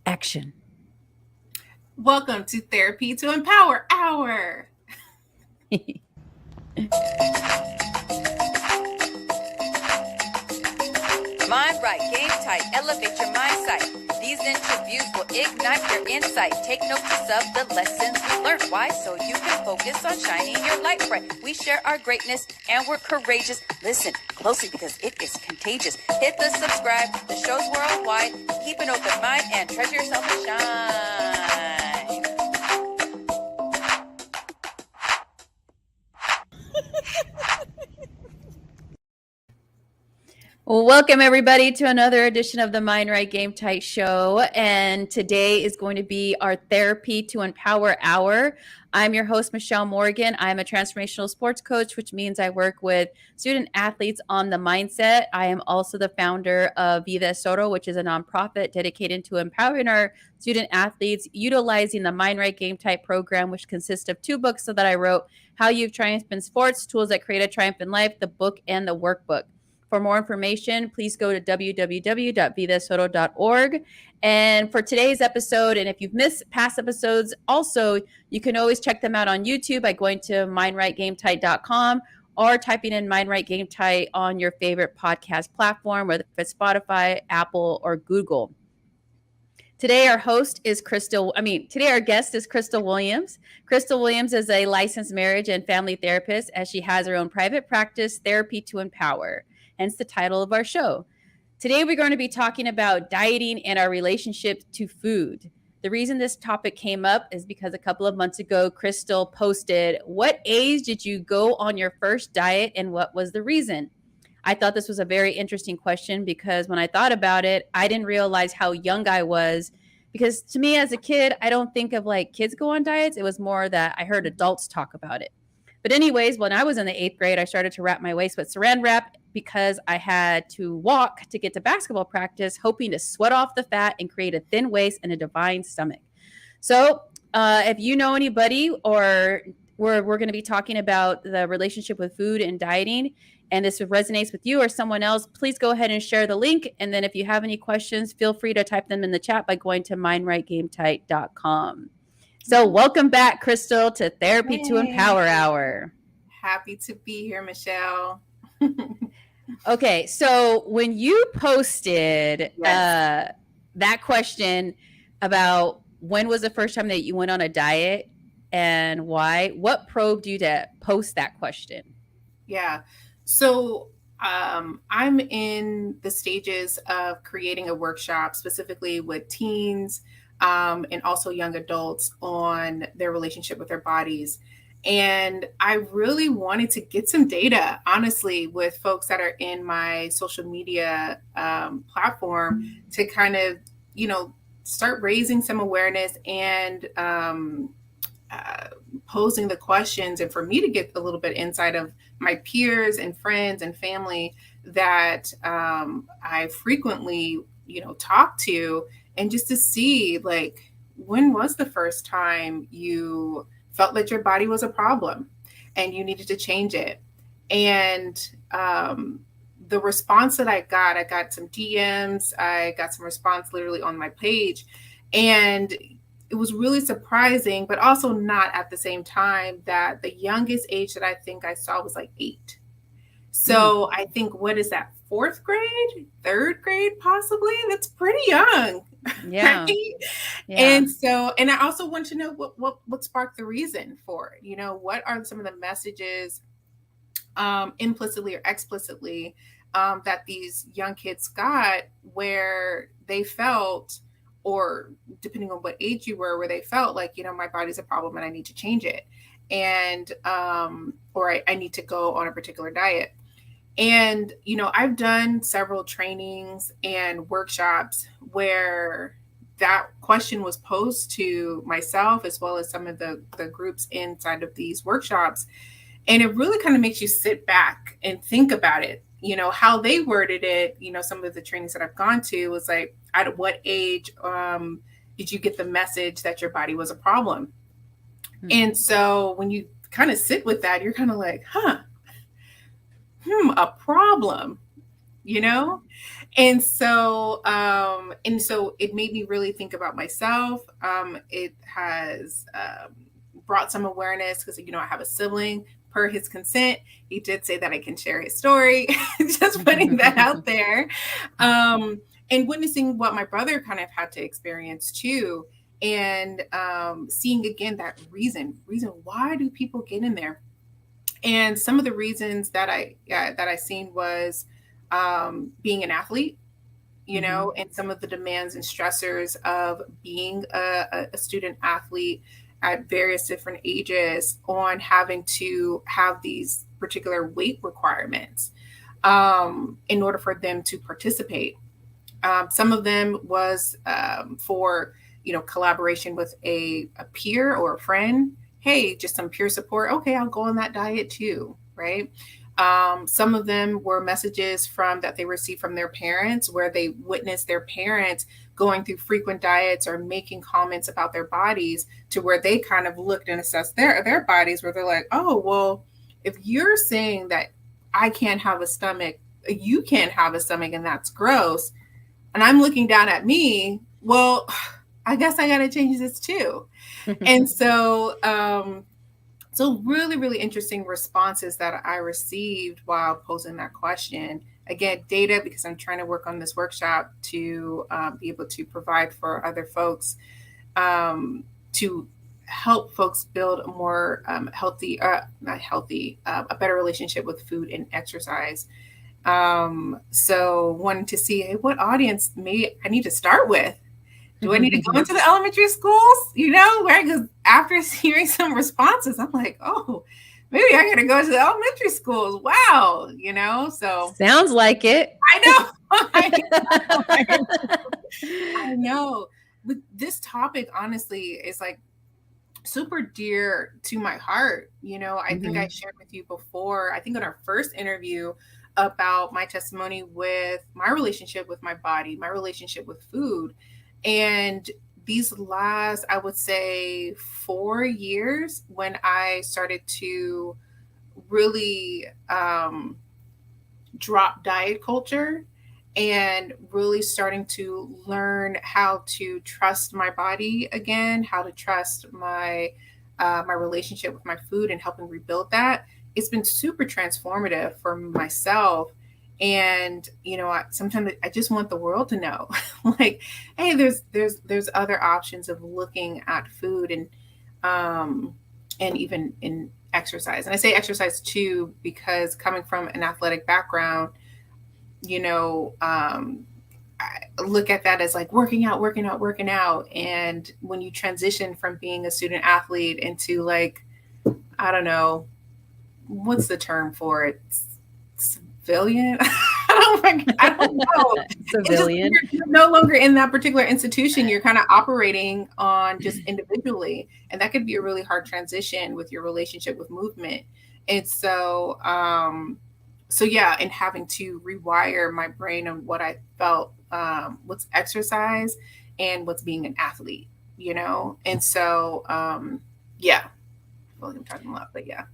Action. Welcome to Therapy to Empower Hour. Mind right, game tight, elevate your mind sight. These interviews will ignite your insight. Take notice of the lessons we learned. Why? So you can focus on shining your light bright. We share our greatness and we're courageous. Listen closely because it is contagious. Hit the subscribe. The show's worldwide. Keep an open mind and treasure yourself to shine. Welcome, everybody, to another edition of the Mind Right Game Tight Show. And today is going to be our Therapy to Empower Hour. I'm your host, Michelle Morgan. I'm a transformational sports coach, which means I work with student athletes on the mindset. I am also the founder of Vida Soto, which is a nonprofit dedicated to empowering our student athletes, utilizing the Mind Right Game Tight program, which consists of 2 books that I wrote: How You've Triumphed in Sports, Tools That Create a Triumph in Life, the book and the workbook. For more information, please go to www.vidasoto.org. And for today's episode, and if you've missed past episodes, also, you can always check them out on YouTube by going to mindrightgametight.com or typing in Mind Right Game Tight on your favorite podcast platform, whether it's Spotify, Apple, or Google. Today, our guest is Krystal Williams. Krystal Williams is a licensed marriage and family therapist, as she has her own private practice, Therapy to Empower, hence the title of our show. Today, we're going to be talking about dieting and our relationship to food. The reason this topic came up is because a couple of months ago, Krystal posted, "What age did you go on your first diet and what was the reason?" I thought this was a very interesting question because when I thought about it, I didn't realize how young I was, because to me as a kid, I don't think of like kids go on diets. It was more that I heard adults talk about it. But anyways, when I was in the 8th grade, I started to wrap my waist with saran wrap because I had to walk to get to basketball practice, hoping to sweat off the fat and create a thin waist and a divine stomach. So if you know anybody, or we're going to be talking about the relationship with food and dieting, and this resonates with you or someone else, please go ahead and share the link. And then if you have any questions, feel free to type them in the chat by going to mindrightgametight.com. So welcome back, Krystal, to Therapy to Empower Hour. Happy to be here, Michelle. Okay, so when you posted that question about when was the first time that you went on a diet and why, what probed you to post that question? Yeah. So I'm in the stages of creating a workshop specifically with teens and also young adults on their relationship with their bodies. And I really wanted to get some data, honestly, with folks that are in my social media platform to kind of, start raising some awareness and posing the questions, and for me to get a little bit insight of my peers and friends and family that I frequently, talk to, and just to see, like, when was the first time you felt that your body was a problem and you needed to change it? And the response that I got some DMs, I got some response literally on my page, and it was really surprising, but also not at the same time, that the youngest age that I think I saw was like 8. So I think, what is that, 4th grade, 3rd grade, possibly? That's pretty young. Yeah. Right? Yeah. And so, and I also want to know what sparked the reason for it. What are some of the messages implicitly or explicitly that these young kids got, where they felt, or depending on what age you were, where they felt like, my body's a problem and I need to change it. And, or I need to go on a particular diet. And, I've done several trainings and workshops where that question was posed to myself, as well as some of the groups inside of these workshops. And it really kind of makes you sit back and think about it. How they worded it, some of the trainings that I've gone to was like, at what age did you get the message that your body was a problem? Mm-hmm. And so when you kind of sit with that, you're kind of like, a problem, And so it made me really think about myself. It has brought some awareness because, you know, I have a sibling. Per his consent, he did say that I can share his story. Just putting that out there. And witnessing what my brother kind of had to experience too. And seeing again that reason why do people get in there? And some of the reasons that I seen was being an athlete, you know, and some of the demands and stressors of being a student athlete at various different ages on having to have these particular weight requirements in order for them to participate. Some of them was for, you know, collaboration with a peer or a friend. Hey, just some peer support. Okay, I'll go on that diet too, right? Some of them were messages that they received from their parents, where they witnessed their parents going through frequent diets or making comments about their bodies, to where they kind of looked and assessed their bodies, where they're like, oh, well, if you're saying that I can't have a stomach, you can't have a stomach, and that's gross, and I'm looking down at me, well, I guess I got to change this too. And so, so really, really interesting responses that I received while posing that question. Again, data, because I'm trying to work on this workshop to be able to provide for other folks, to help folks build a more healthy, not healthy, a better relationship with food and exercise. So wanting to see, hey, what audience I need to start with? Do I need to go into the elementary schools? You know, right? Because after hearing some responses, I'm like, oh, maybe I got to go to the elementary schools. Wow, you know, so sounds like it. I know. But this topic, honestly, is like super dear to my heart. You know, I think I shared with you before, I think in our first interview, about my testimony with my relationship with my body, my relationship with food. And these last, I would say, 4 years, when I started to really drop diet culture and really starting to learn how to trust my body again, how to trust my relationship with my food, and helping rebuild that, it's been super transformative for myself. And, you know, sometimes I just want the world to know, like, hey, there's other options of looking at food and even in exercise. And I say exercise too, because coming from an athletic background, you know, I look at that as like working out. And when you transition from being a student athlete into, like, I don't know, what's the term for it? Civilian? I don't know. Civilian. You're no longer in that particular institution. You're kind of operating on just individually. And that could be a really hard transition with your relationship with movement. And so, yeah, and having to rewire my brain on what I felt, what's exercise and what's being an athlete, you know? And so, yeah. I feel like I'm talking a lot, but yeah.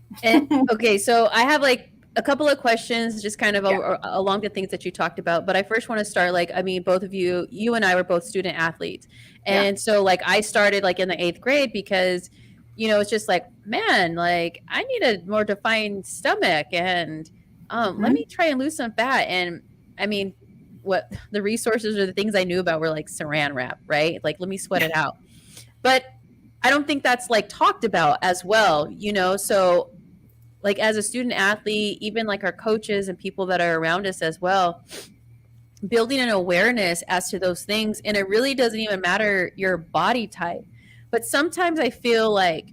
Okay, so I have like a couple of questions just kind of along the things that you talked about, but I first want to start, like, I mean, both of you and I were both student athletes. And so like I started like in the 8th grade because, you know, it's just like, man, like I need a more defined stomach, and let me try and lose some fat. And I mean, what the resources or the things I knew about were like saran wrap, right? Like, let me sweat it out. But I don't think that's like talked about as well, you know? So like as a student athlete, even like our coaches and people that are around us as well, building an awareness as to those things. And it really doesn't even matter your body type. But sometimes I feel like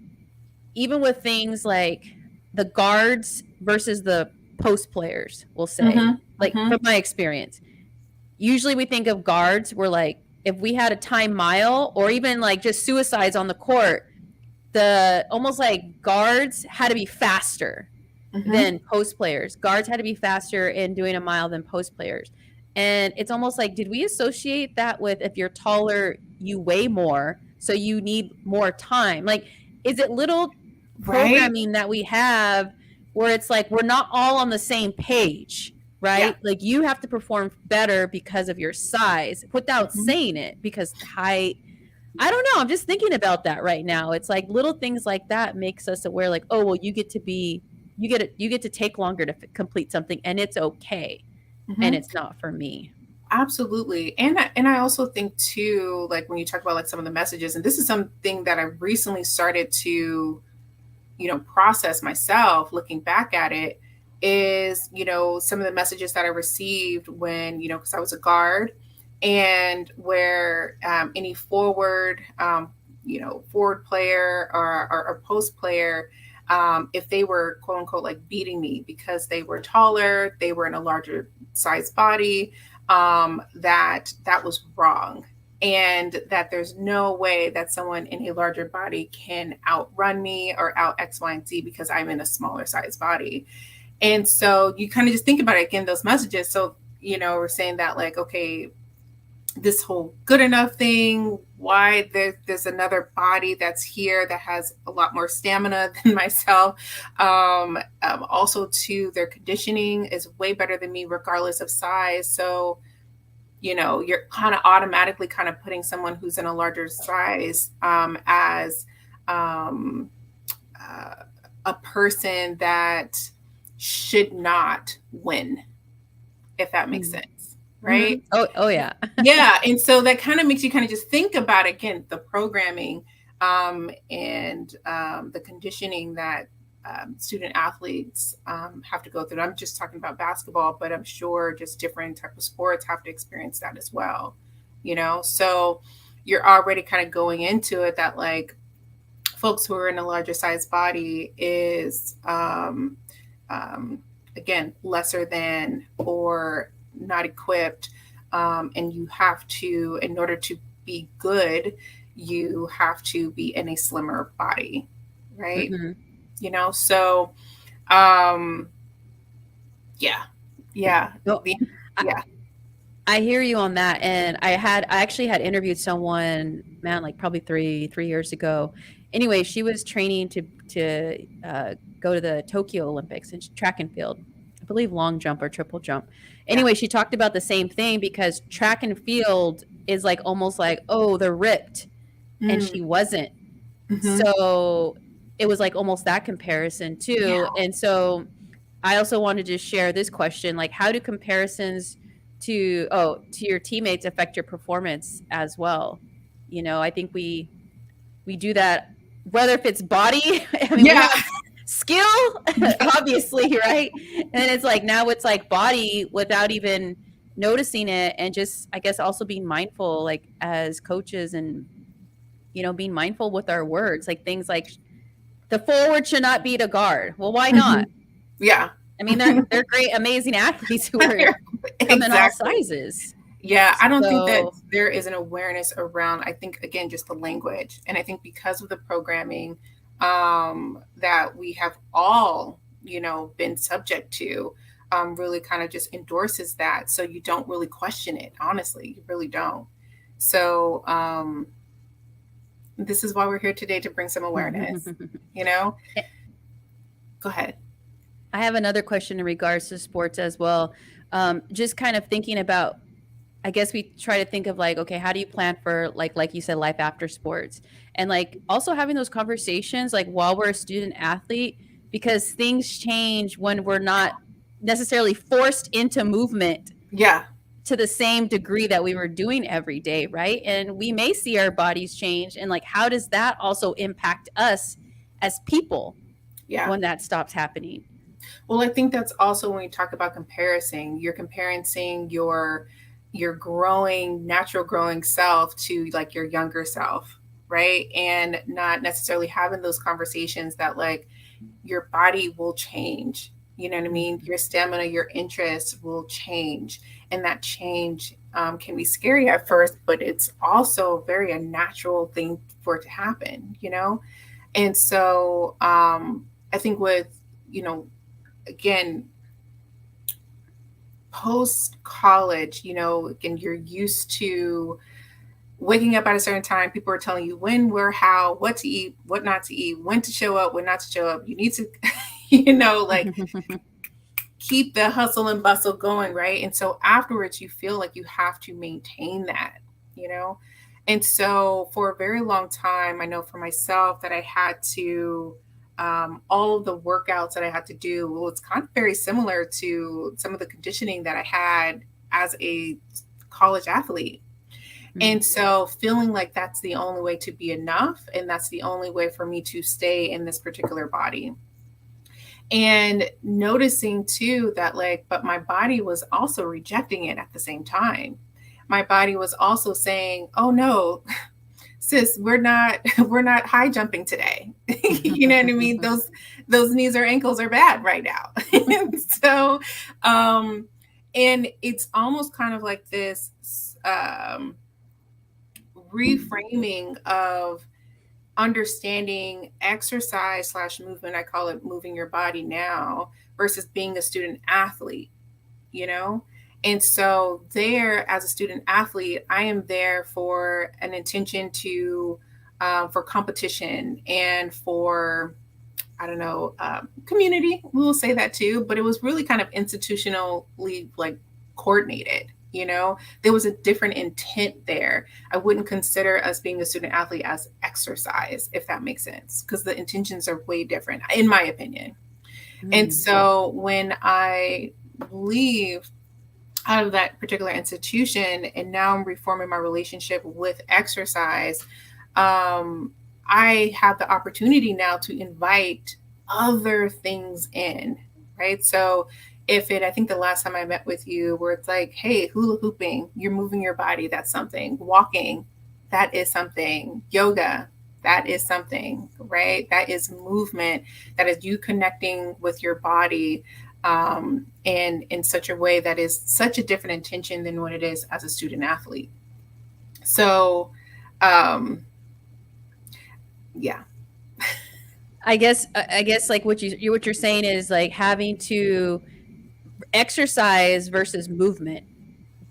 even with things like the guards versus the post players, we'll say, from my experience, usually we think of guards, we're like, if we had a time mile or even like just suicides on the court, the almost like guards had to be faster than post players. Guards had to be faster in doing a mile than post players. And it's almost like, did we associate that with, if you're taller, you weigh more, so you need more time? Like, is it little programming that we have where it's like, we're not all on the same page, right? Like you have to perform better because of your size without saying it, because height. I don't know. I'm just thinking about that right now. It's like little things like that makes us aware, like, oh, well, you get to take longer to complete something, and it's okay, and it's not for me. Absolutely. And I also think too, like when you talk about like some of the messages, and this is something that I recently started to, process myself looking back at it, is, some of the messages that I received when, because I was a guard, and where any forward player or post player, if they were quote unquote like beating me because they were taller, they were in a larger size body, that was wrong, and that there's no way that someone in a larger body can outrun me or out X, Y, and Z because I'm in a smaller size body. And so you kind of just think about it again, those messages. So, we're saying that like, okay, this whole good enough thing, why there's another body that's here that has a lot more stamina than myself. Also too, their conditioning is way better than me regardless of size. So, you're kind of automatically kind of putting someone who's in a larger size as a person that should not win, if that makes sense. Right. Oh yeah. Yeah. And so that kind of makes you kind of just think about, again, the programming and the conditioning that student athletes have to go through. I'm just talking about basketball, but I'm sure just different type of sports have to experience that as well. So you're already kind of going into it that like folks who are in a larger size body is again, lesser than or not equipped, and you have to, in order to be good, you have to be in a slimmer body, right? So yeah. I hear you on that. And I actually had interviewed someone, man, like probably three years ago. Anyway, she was training to go to the Tokyo Olympics in track and field, I believe long jump or triple jump. Anyway, she talked about the same thing, because track and field is like almost like, oh, they're ripped, and she wasn't. So it was like almost that comparison too. And so I also wanted to share this question, like, how do comparisons to your teammates affect your performance as well? I think we do that, whether if it's body, we have skill, obviously, right? And it's like, now it's like body without even noticing it, and just, I guess, also being mindful, like as coaches, and being mindful with our words, like things like the forward should not beat a guard. Well, why not? Yeah. I mean, they're great, amazing athletes who are come in all sizes. Yeah, I don't think that there is an awareness around, I think, again, just the language. And I think because of the programming that we have all, been subject to, really kind of just endorses that. So you don't really question it. Honestly, you really don't. So this is why we're here today, to bring some awareness, Go ahead. I have another question in regards to sports as well. Just kind of thinking about, I guess we try to think of like, okay, how do you plan for like you said, life after sports, and like also having those conversations like while we're a student athlete, because things change when we're not necessarily forced into movement to the same degree that we were doing every day, right? And we may see our bodies change, and like, how does that also impact us as people when that stops happening? Well, I think that's also when we talk about comparison, you're comparing your natural growing self to like your younger self, right? And not necessarily having those conversations that like your body will change, you know what I mean? Your stamina, your interests will change. And that change can be scary at first, but it's also very a natural thing for it to happen, And so I think with, again, post-college, again, you're used to waking up at a certain time. People are telling you when, where, how, what to eat, what not to eat, when to show up, when not to show up. You need to, like keep the hustle and bustle going, right? And so afterwards, you feel like you have to maintain that, you know? And so for a very long time, I know for myself that I had to, all of the workouts that I had to do, well, it's kind of very similar to some of the conditioning that I had as a college athlete. And so feeling like that's the only way to be enough, and that's the only way for me to stay in this particular body. And noticing too that like, but my body was also rejecting it at the same time. My body was also saying, oh no, sis, we're not high jumping today. You know what I mean? Those knees or ankles are bad right now. So, and it's almost kind of like this, reframing of understanding exercise / movement. I call it moving your body now versus being a student athlete, you know? And so there, as a student athlete, I am there for an intention to, for competition and for, I don't know, community, we'll say that too, but it was really kind of institutionally like coordinated. You know, there was a different intent there. I wouldn't consider us being a student athlete as exercise, if that makes sense, because the intentions are way different, in my opinion. And so when I leave out of that particular institution and now I'm reforming my relationship with exercise, I have the opportunity now to invite other things in, right? So I think the last time I met with you, where it's like, hey, hula hooping, you're moving your body, that's something. Walking, that is something. Yoga, that is something, right? That is movement. That is you connecting with your body, and in such a way that is such a different intention than what it is as a student athlete. So, yeah. I guess like what you're saying is like having to exercise versus movement,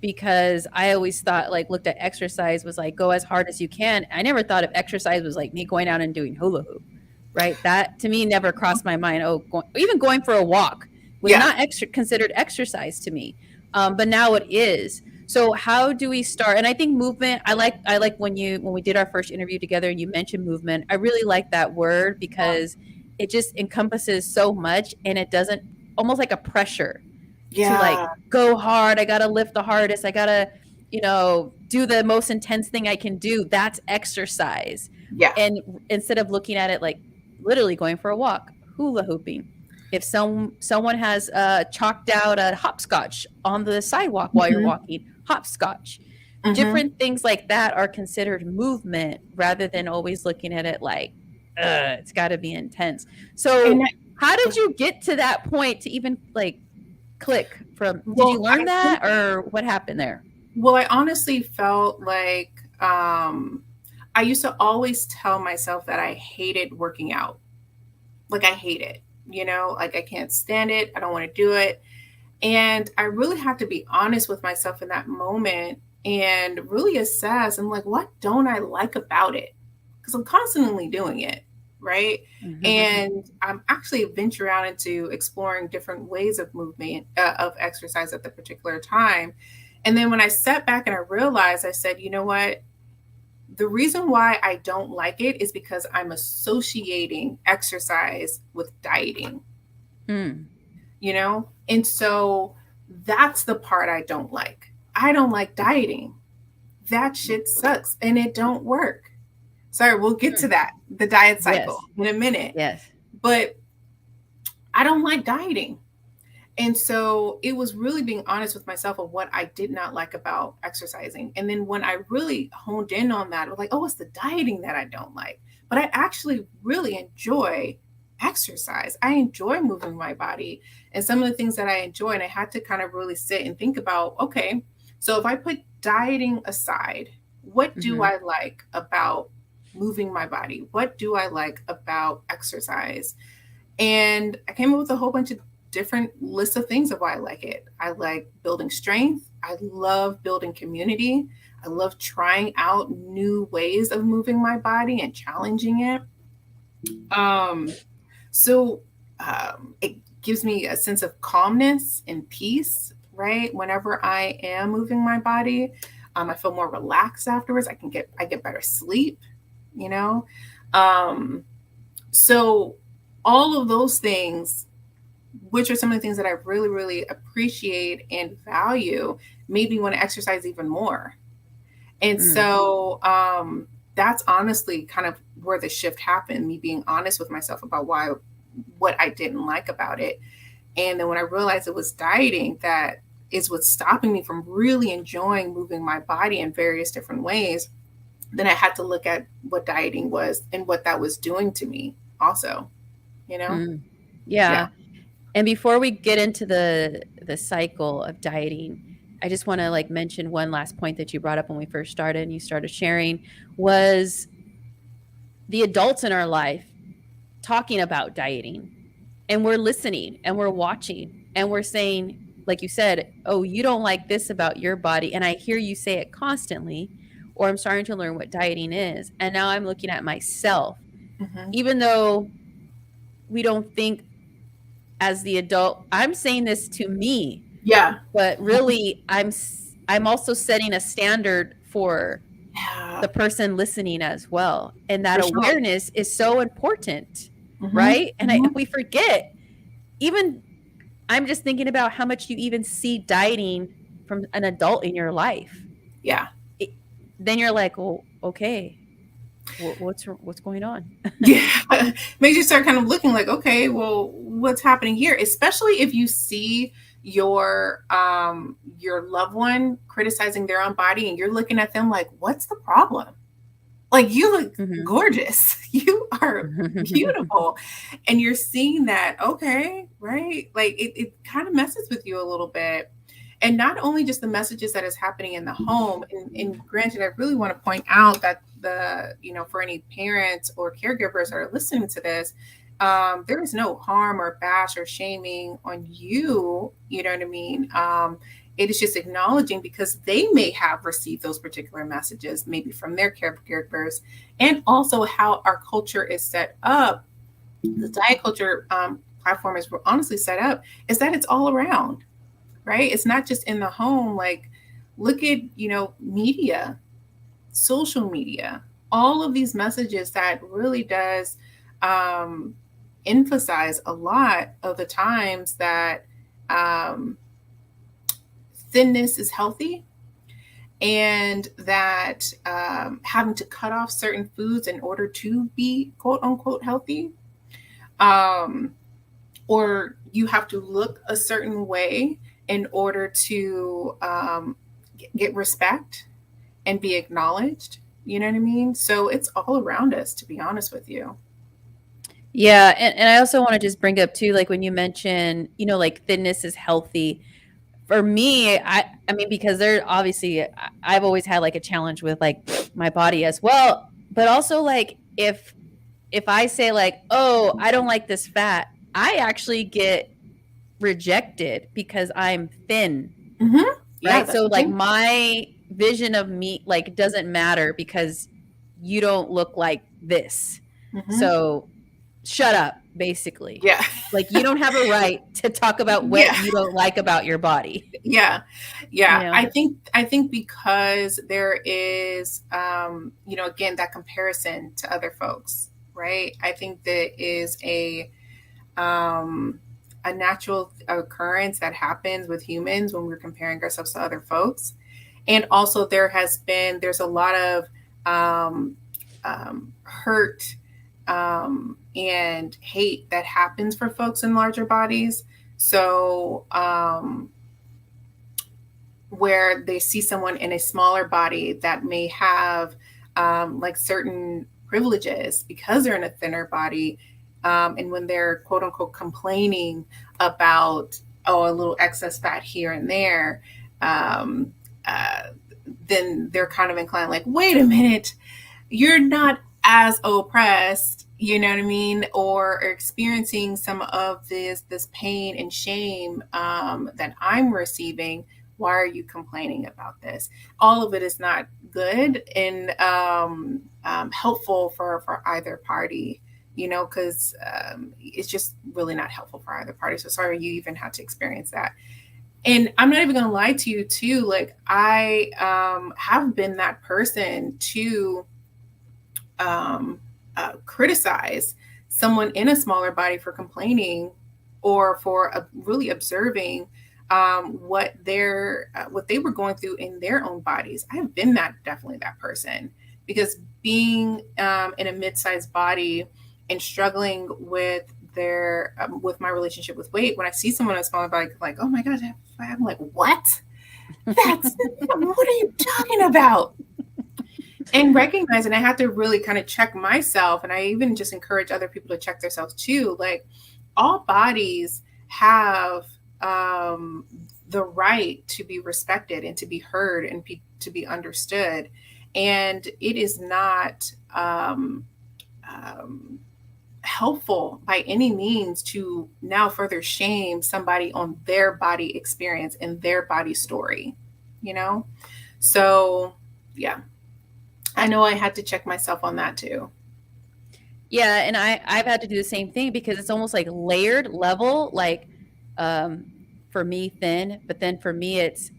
because I always thought like looked at exercise was like go as hard as you can. I never thought of exercise was like me going out and doing hula hoop, right? That to me never crossed my mind. Even going for a walk was not considered exercise to me, but now it is. So how do we start? And I think movement, I like when we did our first interview together and you mentioned movement, I really like that word because it just encompasses so much and it doesn't, almost like a pressure to like go hard. I got to lift the hardest. I got to, do the most intense thing I can do. That's exercise. Yeah. And instead of looking at it like literally going for a walk, hula hooping. If someone has chalked out a hopscotch on the sidewalk while you're walking, hopscotch. Different things like that are considered movement rather than always looking at it like, it's got to be intense. So how did you get to that point to even like click from, did you learn that or what happened there? Well, I honestly felt like I used to always tell myself that I hated working out. Like I hate it, like I can't stand it. I don't want to do it. And I really have to be honest with myself in that moment and really assess. I'm like, what don't I like about it? Because I'm constantly doing it. Right. And I'm actually venture out into exploring different ways of movement, of exercise at the particular time. And then when I sat back and I realized, I said, you know what? The reason why I don't like it is because I'm associating exercise with dieting, And so that's the part I don't like. I don't like dieting. That shit sucks and it don't work. Sorry, we'll get to that, the diet cycle in a minute. Yes. But I don't like dieting. And so it was really being honest with myself of what I did not like about exercising. And then when I really honed in on that, I was like, oh, it's the dieting that I don't like. But I actually really enjoy exercise. I enjoy moving my body and some of the things that I enjoy. And I had to kind of really sit and think about, okay, so if I put dieting aside, what do I like about moving my body? What do I like about exercise? And I came up with a whole bunch of different lists of things of why I like it. I like building strength. I love building community. I love trying out new ways of moving my body and challenging it. gives me a sense of calmness and peace, right? Whenever I am moving my body, I feel more relaxed afterwards. I get better sleep, you know? So all of those things, which are some of the things that I really, really appreciate and value, made me want to exercise even more. And so that's honestly kind of where the shift happened, me being honest with myself about what I didn't like about it. And then when I realized it was dieting, that is what's stopping me from really enjoying moving my body in various different ways, then I had to look at what dieting was and what that was doing to me also, you know? Yeah. And before we get into the cycle of dieting, I just want to like mention one last point that you brought up when we first started and you started sharing, was the adults in our life talking about dieting, and we're listening and we're watching and we're saying, like you said, oh, you don't like this about your body. And I hear you say it constantly, or I'm starting to learn what dieting is. And now I'm looking at myself, even though we don't think as the adult, I'm saying this to me. Yeah. But really I'm also setting a standard for the person listening as well. And that awareness is so important, right? And we forget, even I'm just thinking about how much you even see dieting from an adult in your life. Yeah. Then you're like, well, okay, what's going on? Yeah. Makes you start kind of looking like, okay, well, what's happening here? Especially if you see your loved one criticizing their own body and you're looking at them like, what's the problem? Like, you look gorgeous. You are beautiful. And you're seeing that, okay, right? Like it kind of messes with you a little bit. And not only just the messages that is happening in the home. And granted, I really want to point out that for any parents or caregivers that are listening to this, there is no harm or bash or shaming on you. You know what I mean? It is just acknowledging, because they may have received those particular messages, maybe from their caregivers, and also how our culture is set up. The diet culture platform is honestly set up is that it's all around, right? It's not just in the home. Like, look at, media, social media, all of these messages that really does emphasize a lot of the times that thinness is healthy, and that having to cut off certain foods in order to be quote unquote healthy, or you have to look a certain way in order to get respect and be acknowledged. You know what I mean? So it's all around us, to be honest with you. Yeah. And I also want to just bring up too, like when you mention, like thinness is healthy. For me, I mean, because I've always had like a challenge with like my body as well. But also like if I say like, oh, I don't like this fat, I actually get rejected because I'm thin. Yeah, right. So like my vision of me like doesn't matter because you don't look like this. So shut up, basically. Yeah. Like, you don't have a right to talk about what you don't like about your body. Yeah. I think because there is again, that comparison to other folks, right? I think there is a natural occurrence that happens with humans when we're comparing ourselves to other folks. And also there's a lot of hurt and hate that happens for folks in larger bodies. So where they see someone in a smaller body that may have like certain privileges because they're in a thinner body, and when they're quote unquote complaining about a little excess fat here and there, then they're kind of inclined like, wait a minute, you're not as oppressed, you know what I mean, or experiencing some of this pain and shame that I'm receiving. Why are you complaining about this? All of it is not good and helpful for either party, because it's just really not helpful for either party. So sorry you even had to experience that. And I'm not even going to lie to you too. Like I have been that person to criticize someone in a smaller body for complaining or for really observing what they were going through in their own bodies. I have been definitely that person, because being in a mid-sized body and struggling with with my relationship with weight, when I see someone in a smaller body, like, oh my gosh, I'm like, what? What are you talking about? And recognizing, I have to really kind of check myself. And I even just encourage other people to check themselves too. Like, all bodies have the right to be respected and to be heard and to be understood. And it is not helpful by any means to now further shame somebody on their body experience and their body story, So, yeah, I know I had to check myself on that too. Yeah, and I've had to do the same thing, because it's almost like layered level, like for me thin, but then for me it's,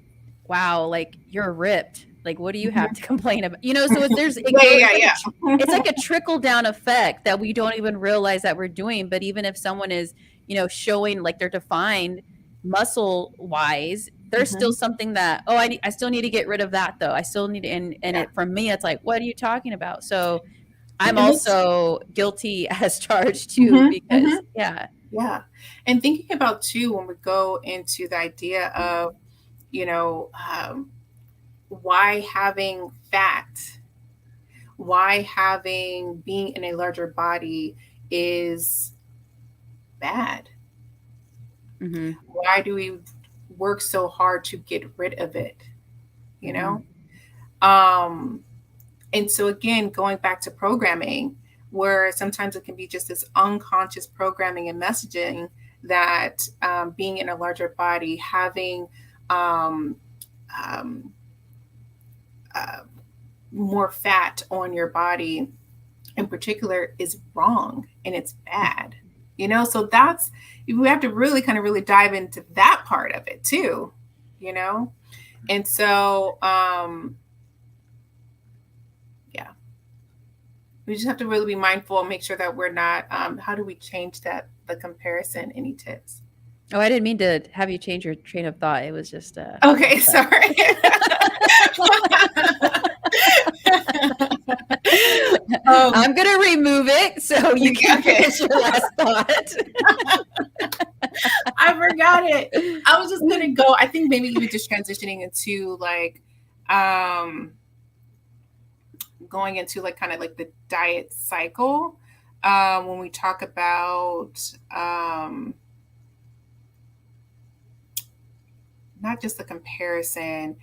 wow, like you're ripped. Like, what do you have to complain about? So it's like a trickle down effect that we don't even realize that we're doing. But even if someone is, showing like they're defined muscle wise, there's still something that, I still need to get rid of that though. I still need to, it, for me, it's like, what are you talking about? So I'm also guilty as charged too, because yeah. And thinking about too, when we go into the idea of, why having fat, being in a larger body is bad. Why do we work so hard to get rid of it? And so again, going back to programming, where sometimes it can be just this unconscious programming and messaging that being in a larger body, having more fat on your body in particular is wrong and it's bad, so that's, we have to really kind of really dive into that part of it too, and so we just have to really be mindful and make sure that we're not how do we change the comparison? Any tips? Oh, I didn't mean to have you change your train of thought. It was just okay, sorry. I'm gonna remove it so you can finish your last thought. I forgot it. I was just gonna go, I think maybe even just transitioning into like going into like kind of like the diet cycle when we talk about not just the comparison,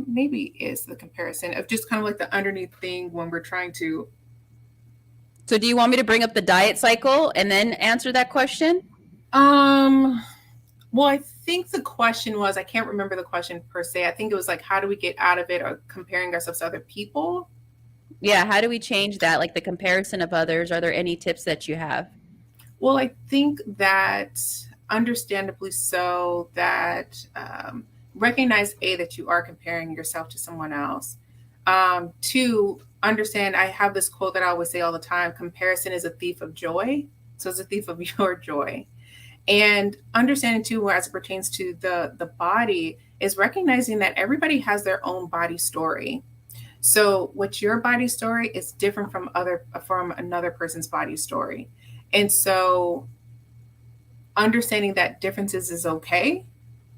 maybe is the comparison of just kind of like the underneath thing when we're trying to. So do you want me to bring up the diet cycle and then answer that question? Well, I think the question was, I can't remember the question per se. I think it was like, how do we get out of it, or comparing ourselves to other people? Yeah. How do we change that? Like the comparison of others. Are there any tips that you have? Well, I think that understandably so, that recognize that you are comparing yourself to someone else. To understand, I have this quote that I always say all the time: comparison is a thief of joy. So it's a thief of your joy. And understanding too, as it pertains to the body, is recognizing that everybody has their own body story. So what's your body story is different from another person's body story. And so understanding that differences is okay,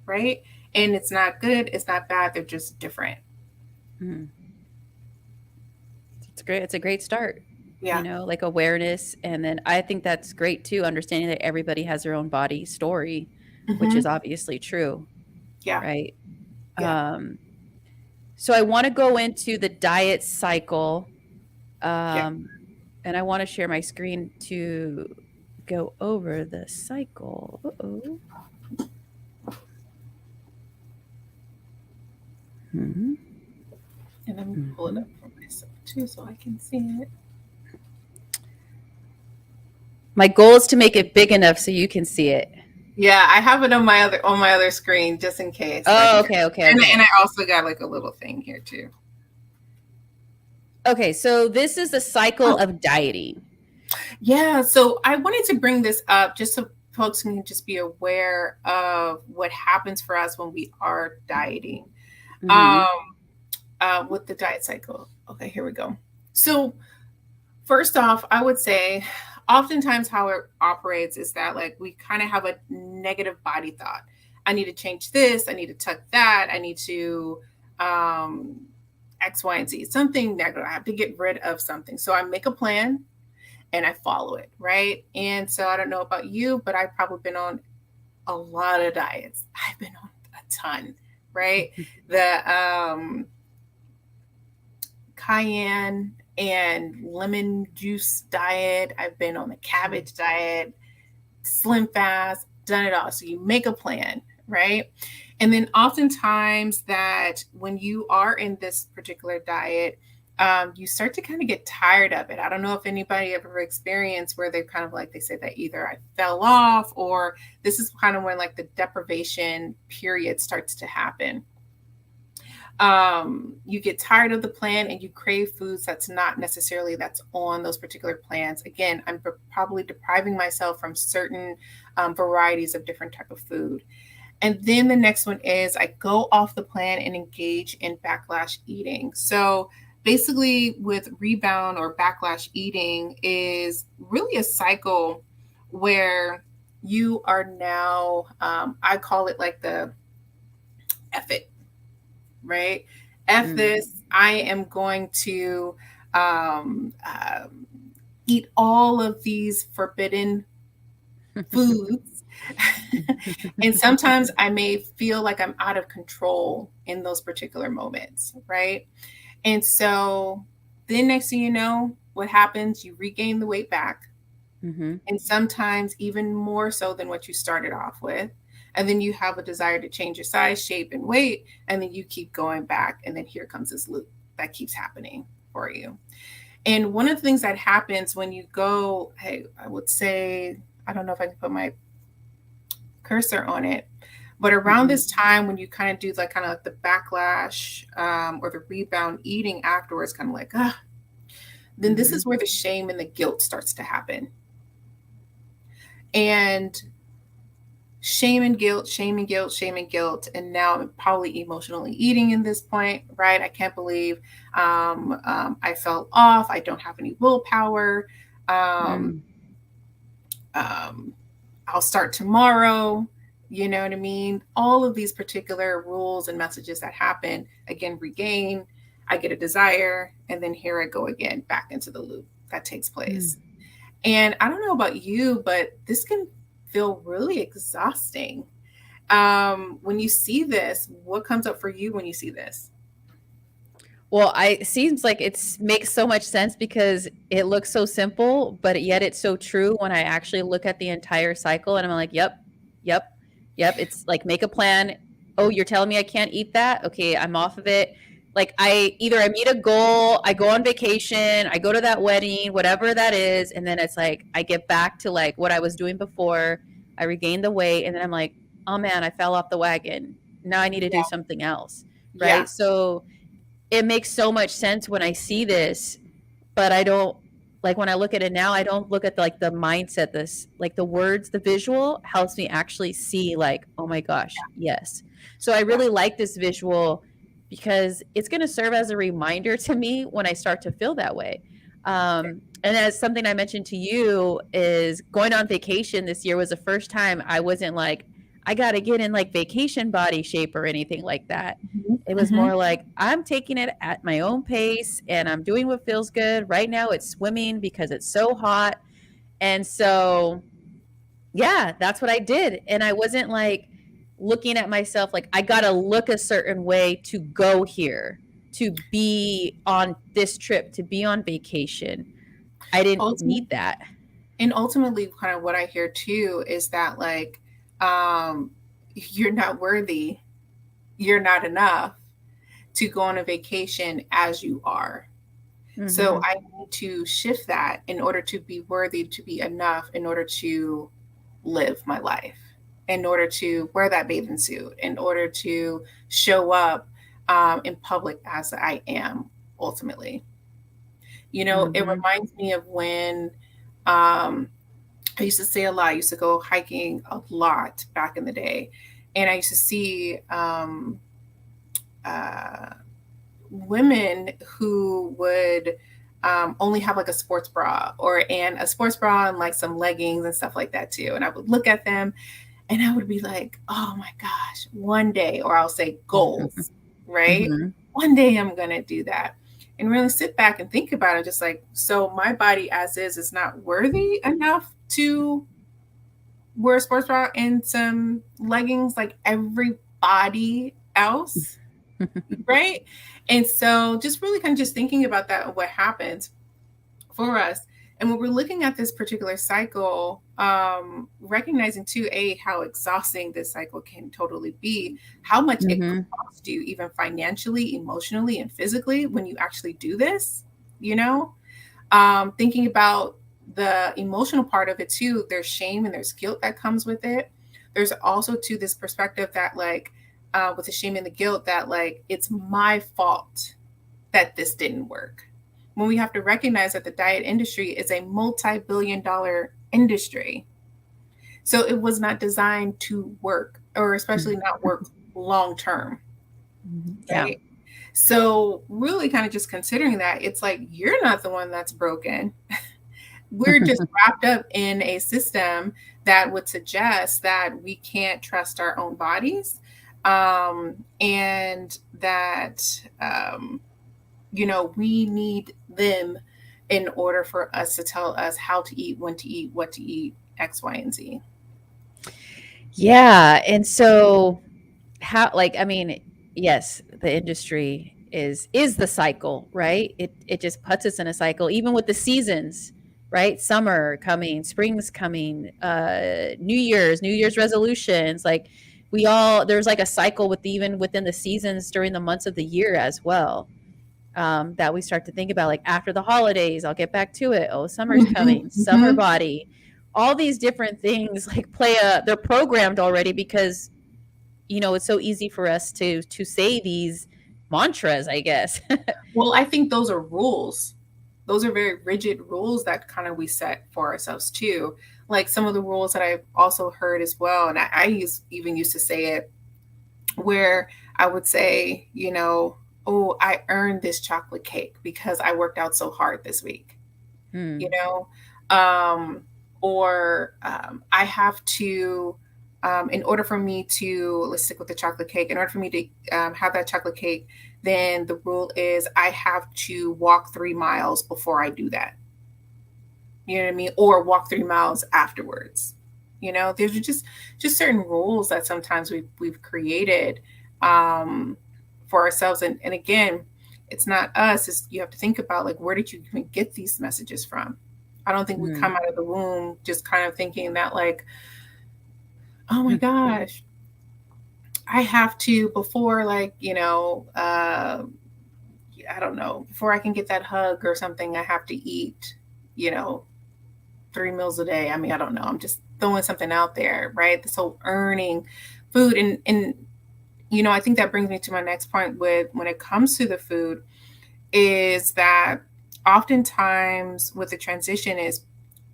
right? And it's not good, it's not bad, they're just different. It's great. It's a great start. Yeah. Like awareness. And then I think that's great too, understanding that everybody has their own body story, which is obviously true. Yeah. Right. Yeah. So I want to go into the diet cycle. And I want to share my screen to go over the cycle. Uh-oh. And let me pull it up for myself too, so I can see it. My goal is to make it big enough so you can see it. Yeah, I have it on my other screen just in case. Oh, okay. And I also got like a little thing here too. Okay, so this is the cycle of dieting. Yeah, so I wanted to bring this up just so folks can just be aware of what happens for us when we are dieting. With the diet cycle. Okay, here we go. So first off, I would say oftentimes how it operates is that like we kind of have a negative body thought. I need to change this. I need to tuck that. I need to X, Y, and Z, something negative. I have to get rid of something. So I make a plan and I follow it, right? And so I don't know about you, but I've probably been on a lot of diets. I've been on a ton, right? The cayenne and lemon juice diet. I've been on the cabbage diet, slim fast, done it all. So you make a plan, right? And then oftentimes that when you are in this particular diet, you start to kind of get tired of it. I don't know if anybody ever experienced where they kind of like, they say that either I fell off or this is kind of when like the deprivation period starts to happen. You get tired of the plan and you crave foods that's not necessarily that's on those particular plans. Again, I'm probably depriving myself from certain varieties of different type of food. And then the next one is I go off the plan and engage in backlash eating. So basically with rebound or backlash eating is really a cycle where you are now, I call it like the F it, right? F this, I am going to eat all of these forbidden foods. And sometimes I may feel like I'm out of control in those particular moments, right? And so then next thing you know, what happens, you regain the weight back. And sometimes even more so than what you started off with. And then you have a desire to change your size, shape, and weight. And then you keep going back. And then here comes this loop that keeps happening for you. And one of the things that happens when you go, hey, I would say, I don't know if I can put my cursor on it, but around this time when you kind of do like kind of like the backlash or the rebound eating afterwards, kind of like, then this is where the shame and the guilt starts to happen. And shame and guilt, shame and guilt, shame and guilt. And now I'm probably emotionally eating in this point, right? I can't believe I fell off. I don't have any willpower. I'll start tomorrow. You know what I mean? All of these particular rules and messages that happen, again, regain, I get a desire, and then here I go again, back into the loop that takes place. And I don't know about you, but this can feel really exhausting. When you see this, what comes up for you when you see this? Well, it seems like it makes so much sense because it looks so simple, but yet it's so true when I actually look at the entire cycle and I'm like, yep. It's like, make a plan. Oh, you're telling me I can't eat that? Okay, I'm off of it. Like I meet a goal, I go on vacation, I go to that wedding, whatever that is. And then it's like, I get back to like what I was doing before. I regain the weight. And then I'm like, oh man, I fell off the wagon. Now I need to do something else. Right. Yeah. So it makes so much sense when I see this, but I don't like when I look at it now, I don't look at the mindset, the words, the visual helps me actually see like, oh my gosh, yes. So I really like this visual because it's going to serve as a reminder to me when I start to feel that way. And as something I mentioned to you is going on vacation this year was the first time I wasn't like, I got to get in like vacation body shape or anything like that. It was more like I'm taking it at my own pace and I'm doing what feels good. Right now it's swimming because it's so hot. And so, yeah, that's what I did. And I wasn't like looking at myself like I got to look a certain way to go here, to be on this trip, to be on vacation. I didn't need that. And ultimately kind of what I hear too is that like, you're not worthy, you're not enough to go on a vacation as you are. So I need to shift that in order to be worthy, to be enough, in order to live my life, in order to wear that bathing suit, in order to show up in public as I am ultimately. You know, it reminds me of when I used to say a lot. I used to go hiking a lot back in the day. And I used to see women who would only have like a sports bra and a sports bra and like some leggings and stuff like that too. And I would look at them and I would be like, oh my gosh, one day, or I'll say goals, right? One day I'm going to do that. And really sit back and think about it. Just like, so my body as is not worthy enough to wear a sports bra and some leggings like everybody else. Right. And so just really kind of just thinking about that, what happens for us. And when we're looking at this particular cycle, recognizing too, how exhausting this cycle can totally be, how much it could cost you, even financially, emotionally, and physically when you actually do this, you know, thinking about the emotional part of it too, there's shame and there's guilt that comes with it. There's also too this perspective that like, with the shame and the guilt that like, it's my fault that this didn't work. When we have to recognize that the diet industry is a multi-billion-dollar industry. So it was not designed to work, or especially not work long-term. Right? So really kind of just considering that, it's like, you're not the one that's broken. We're just wrapped up in a system that would suggest that we can't trust our own bodies. And that, you know, we need them in order for us to tell us how to eat, when to eat, what to eat, X, Y, and Z. Yeah. And so how, like, I mean, yes, the industry is the cycle, right? It just puts us in a cycle, even with the seasons, right? Summer coming, spring's coming, New Year's resolutions, like there's like a cycle with even within the seasons during the months of the year as well. That we start to think about, like after the holidays, I'll get back to it. Oh, summer's coming, summer body, all these different things like they're programmed already because, you know, it's so easy for us to say these mantras, I guess. Well, I think those are rules. Those are very rigid rules that kind of we set for ourselves too. Like some of the rules that I've also heard as well. And I even used to say it where I would say, you know, oh, I earned this chocolate cake because I worked out so hard this week, you know, or I have to, in order for me to, let's stick with the chocolate cake, in order for me to have that chocolate cake, then the rule is I have to walk 3 miles before I do that. You know what I mean? Or walk 3 miles afterwards. You know, there's just certain rules that sometimes we've created for ourselves. And again, it's not us. You have to think about, like, where did you even get these messages from? I don't think we come out of the womb just kind of thinking that, like, oh my gosh, I have to, before, like, you know, I don't know, before I can get that hug or something, I have to eat, you know, 3 meals a day. I mean, I don't know. I'm just throwing something out there, right? This whole earning food. And you know, I think that brings me to my next point when it comes to the food, is that oftentimes with the transition is,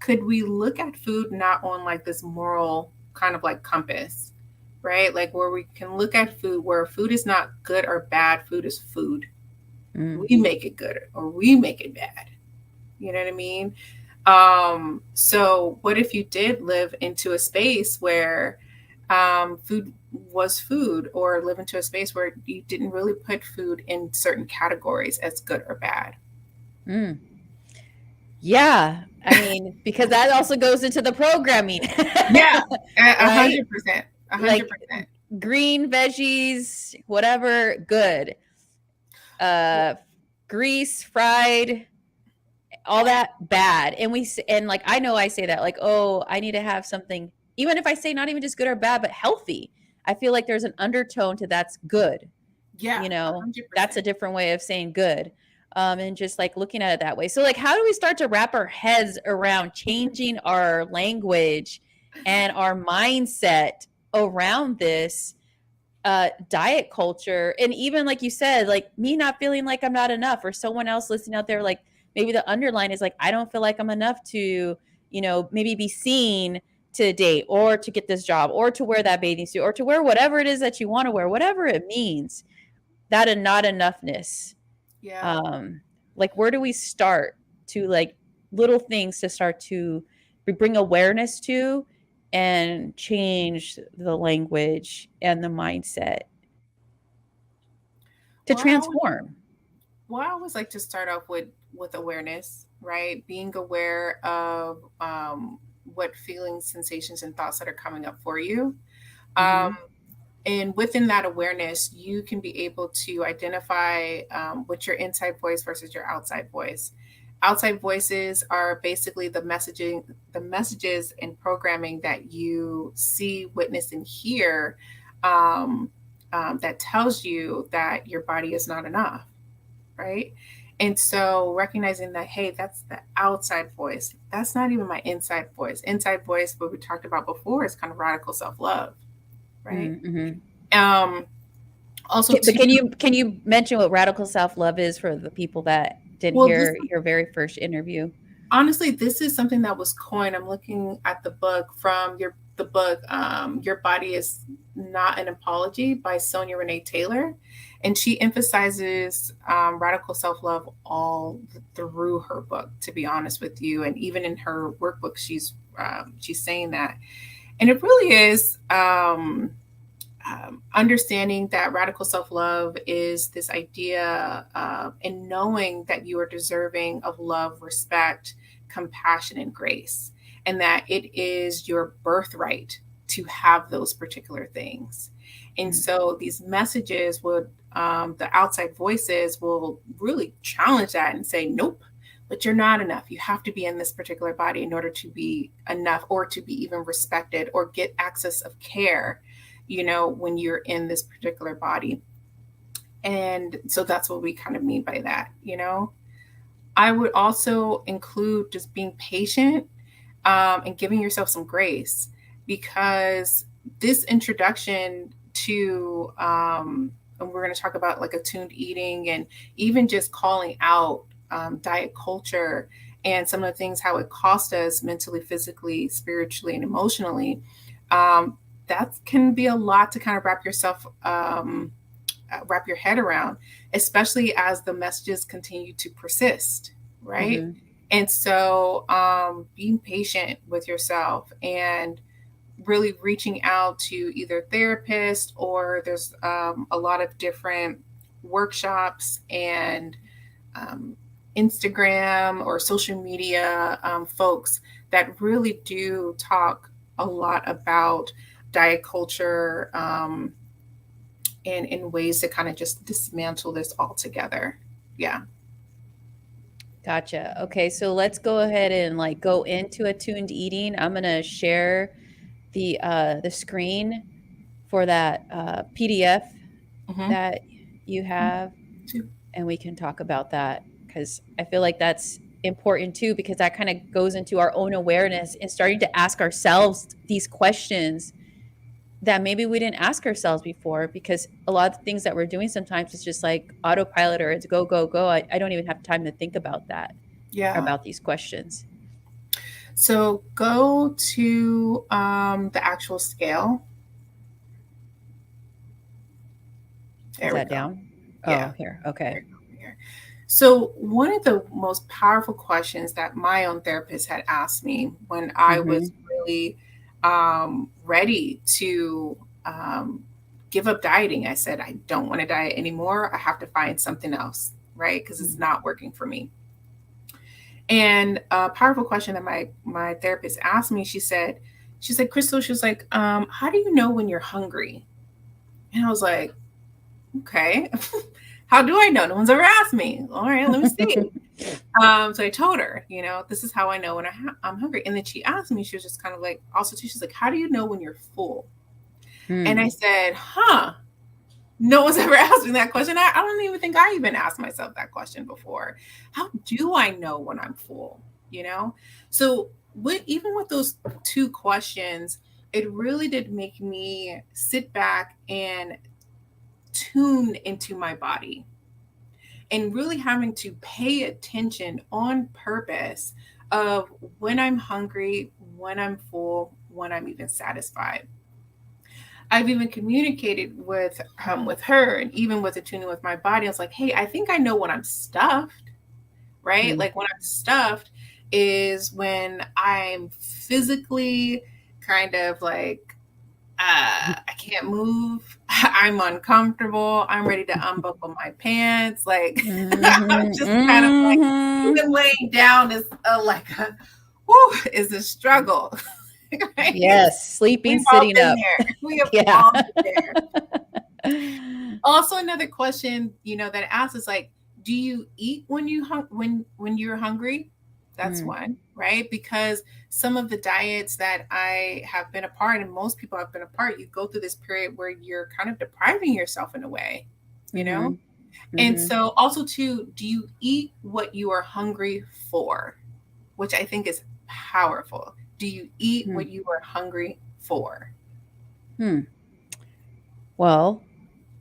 could we look at food not on like this moral kind of like compass, right? Like where we can look at food, where food is not good or bad, food is food. We make it good or we make it bad. You know what I mean? So what if you did live into a space where food was food, or live into a space where you didn't really put food in certain categories as good or bad? Yeah. I mean, because that also goes into the programming. Yeah, 100%. 100%. Like green veggies, whatever, good. Grease, fried, all that bad. And like, I know I say that, like, oh, I need to have something, even if I say not even just good or bad, but healthy. I feel like there's an undertone to that's good. Yeah. You know, 100%. That's a different way of saying good. and just like looking at it that way. So like, how do we start to wrap our heads around changing our language and our mindset around this diet culture? And even like you said, like me not feeling like I'm not enough, or someone else listening out there, like maybe the underline is like, I don't feel like I'm enough to, you know, maybe be seen to date, or to get this job, or to wear that bathing suit, or to wear whatever it is that you want to wear, whatever it means, that and not enoughness. Yeah. Like where do we start to, like, little things to start to bring awareness to and change the language and the mindset to transform? I always like to start off with awareness, right? Being aware of what feelings, sensations, and thoughts that are coming up for you. And within that awareness, you can be able to identify what's your inside voice versus your outside voice. Outside voices are basically the messages and programming that you see, witness, and hear that tells you that your body is not enough, right? And so recognizing that, hey, that's the outside voice. That's not even my inside voice. Inside voice, what we talked about before, is kind of radical self-love. Right. Also, but can you mention what radical self-love is for the people that didn't hear your very first interview? Honestly, this is something that was coined. I'm looking at the book from Your Body Is Not an Apology by Sonia Renee Taylor. And she emphasizes radical self-love all through her book, to be honest with you. And even in her workbook, she's saying that. And it really is understanding that radical self-love is this idea and knowing that you are deserving of love, respect, compassion, and grace, and that it is your birthright to have those particular things. And so these messages would, the outside voices will really challenge that and say, nope, but you're not enough. You have to be in this particular body in order to be enough, or to be even respected, or get access of care, you know, when you're in this particular body. And so that's what we kind of mean by that, you know. I would also include just being patient and giving yourself some grace, because this introduction to, and we're going to talk about like attuned eating, and even just calling out diet culture and some of the things, how it costs us mentally, physically, spiritually, and emotionally. That can be a lot to kind of wrap your head around, especially as the messages continue to persist, right? And so being patient with yourself and really reaching out to either therapists, or there's a lot of different workshops and Instagram or social media folks that really do talk a lot about diet culture and in ways to kind of just dismantle this altogether. Yeah. Gotcha. Okay, so let's go ahead and like go into attuned eating. I'm gonna share the screen for that PDF that you have, and we can talk about that, because I feel like that's important too, because that kind of goes into our own awareness and starting to ask ourselves these questions that maybe we didn't ask ourselves before, because a lot of things that we're doing sometimes is just like autopilot, or it's go, go, go. I don't even have time to think about that. Yeah. About these questions. So go to the actual scale. Is that down? Yeah. Oh, here. Okay. Here. So one of the most powerful questions that my own therapist had asked me when I was really ready to give up dieting, I said, I don't want to diet anymore. I have to find something else, right? Because it's not working for me. And a powerful question that my therapist asked me, she said, Krystal, she was like, how do you know when you're hungry? And I was like, okay, how do I know? No one's ever asked me. All right, let me see. So I told her, you know, this is how I know when I'm hungry. And then she asked me, she was just kind of like, also too, she's like, how do you know when you're full? And I said, no one's ever asked me that question. I don't even think I even asked myself that question before. How do I know when I'm full? You know? So even with those two questions, it really did make me sit back and tune into my body and really having to pay attention on purpose of when I'm hungry, when I'm full, when I'm even satisfied. I've even communicated with her and even with attuning with my body. I was like, hey, I think I know when I'm stuffed, right? Mm-hmm. Like when I'm stuffed is when I'm physically kind of like, I can't move. I'm uncomfortable. I'm ready to unbuckle my pants. Like I'm just kind of like even laying down is is a struggle. Right? Yes, sleeping, We've sitting up. There. We have all been there. Also, another question, that asks is like, do you eat when you're hungry? That's one, right? Because some of the diets that I have been a part, and most people have been a part, you go through this period where you're kind of depriving yourself in a way, you know? And so also too, do you eat what you are hungry for? Which I think is powerful. Do you eat what you are hungry for? Well,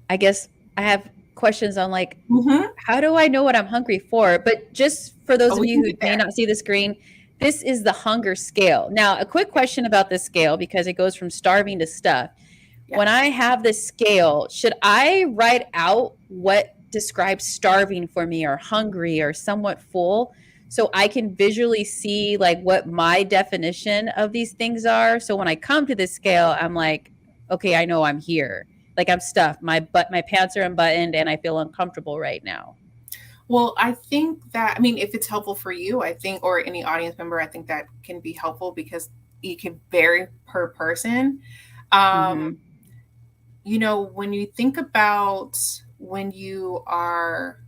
I guess I have questions on like, how do I know what I'm hungry for? But just for those of you who may not see the screen, this is the hunger scale. Now, a quick question about this scale, because it goes from starving to stuff. Yeah. When I have this scale, should I write out what describes starving for me or hungry or somewhat full, so I can visually see like what my definition of these things are? So when I come to this scale, I'm like, okay, I know I'm here. Like I'm stuffed. My pants are unbuttoned and I feel uncomfortable right now. Well, I think that, if it's helpful for you, I think, or any audience member, I think that can be helpful because it can vary per person. When you think about when you are